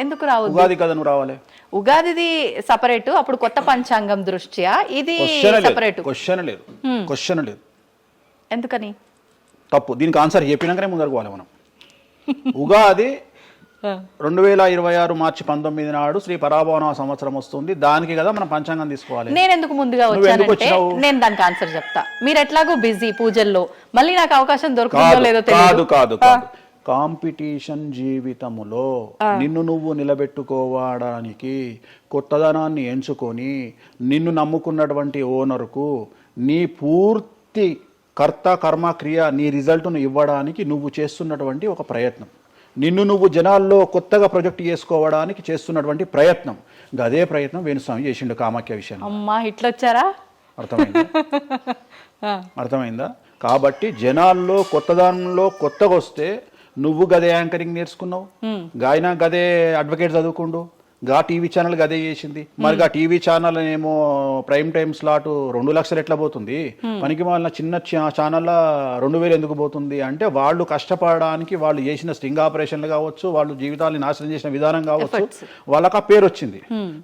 ఎందుకు రావద్దు? ఉగాది కదా నువ్వు రావాలి. ఉగాదిది సపరేట్, అప్పుడు కొత్త పంచాంగం దృష్ట్యా ఇది సపరేట్. క్వశ్చన్ లేదు. ఎందుకని? తప్పు. దీనికి ఆన్సర్ చెప్పినాకనే ముందరకు పోవాలి మనం. ఉగాది 2026 మార్చి 19 నాడు శ్రీ పరాభవన సంవత్సరం వస్తుంది. దానికి కదా మనం పంచాంగం తీసుకోవాలి. నేను ఎందుకు ముందుగా వచ్చానంటే నేను దానికి ఆన్సర్ చెప్తా. మీరు ఎట్లాగో బిజీ పూజల్లో, మళ్ళీ నాకు అవకాశం దొరుకుతుందో లేదో తెలియదు. కాదు కాంపిటీషన్ జీవితములో నిన్ను నువ్వు నిలబెట్టుకోవడానికి కొత్తదనాన్ని ఎంచుకొని నిన్ను నమ్ముకున్నటువంటి ఓనర్కు నీ పూర్తి కర్త కర్మ క్రియ నీ రిజల్ట్ను ఇవ్వడానికి నువ్వు చేస్తున్నటువంటి ఒక ప్రయత్నం, నిన్ను నువ్వు జనాల్లో కొత్తగా ప్రొజెక్ట్ చేసుకోవడానికి చేస్తున్నటువంటి ప్రయత్నం. అదే ప్రయత్నం వేణుస్వామి చేసిండు కామాఖ్య విషయం. అమ్మా ఇట్లొచ్చారా? అర్థమైందా? కాబట్టి జనాల్లో కొత్తదానంలో కొత్తగా వస్తే నువ్వు గదే యాంకరింగ్ నేర్చుకున్నావు, గాయన గదే అడ్వకేట్ చదువుకుండు, గా టీవీ ఛానల్ గదే చేసింది. మరి గా టీవీ ఛానల్ ఏమో ప్రైమ్ టైమ్ స్లాట్ 2 లక్షలు ఎట్లా పోతుంది? మనకి వాళ్ళ చిన్న ఛానల్ 2000 ఎందుకు పోతుంది అంటే, వాళ్ళు కష్టపడడానికి వాళ్ళు చేసిన స్టింగ్ ఆపరేషన్లు కావచ్చు, వాళ్ళు జీవితాన్ని నాశనం చేసిన విధానం కావచ్చు, వాళ్ళకి ఆ పేరు వచ్చింది.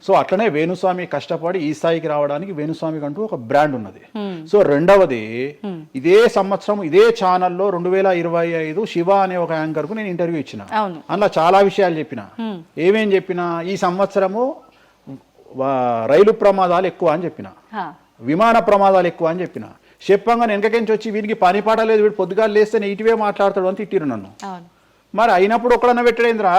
సో అట్లనే వేణుస్వామి కష్టపడి ఈ స్థాయికి రావడానికి వేణుస్వామికి అంటూ ఒక బ్రాండ్ ఉన్నది. సో రెండవది, ఇదే సంవత్సరం ఇదే ఛానల్లో 2025 శివ అనే ఒక యాంకర్ కు నేను ఇంటర్వ్యూ ఇచ్చిన. అందులో చాలా విషయాలు చెప్పిన. ఏమేం చెప్పిన? ఈ సంవత్సరము రైలు ప్రమాదాలు ఎక్కువ అని చెప్పిన, విమాన ప్రమాదాలు ఎక్కువ అని చెప్పిన. చెప్పంగా వెనకకించి వచ్చి వీడికి పని పాట లేదు, వీడు పొద్దుగాలు లేస్తే ఇటువే మాట్లాడతాడు అని తిట్టిరు నన్ను. మరి అయినప్పుడు ఒకడన్నా పెట్టడేంద్రా?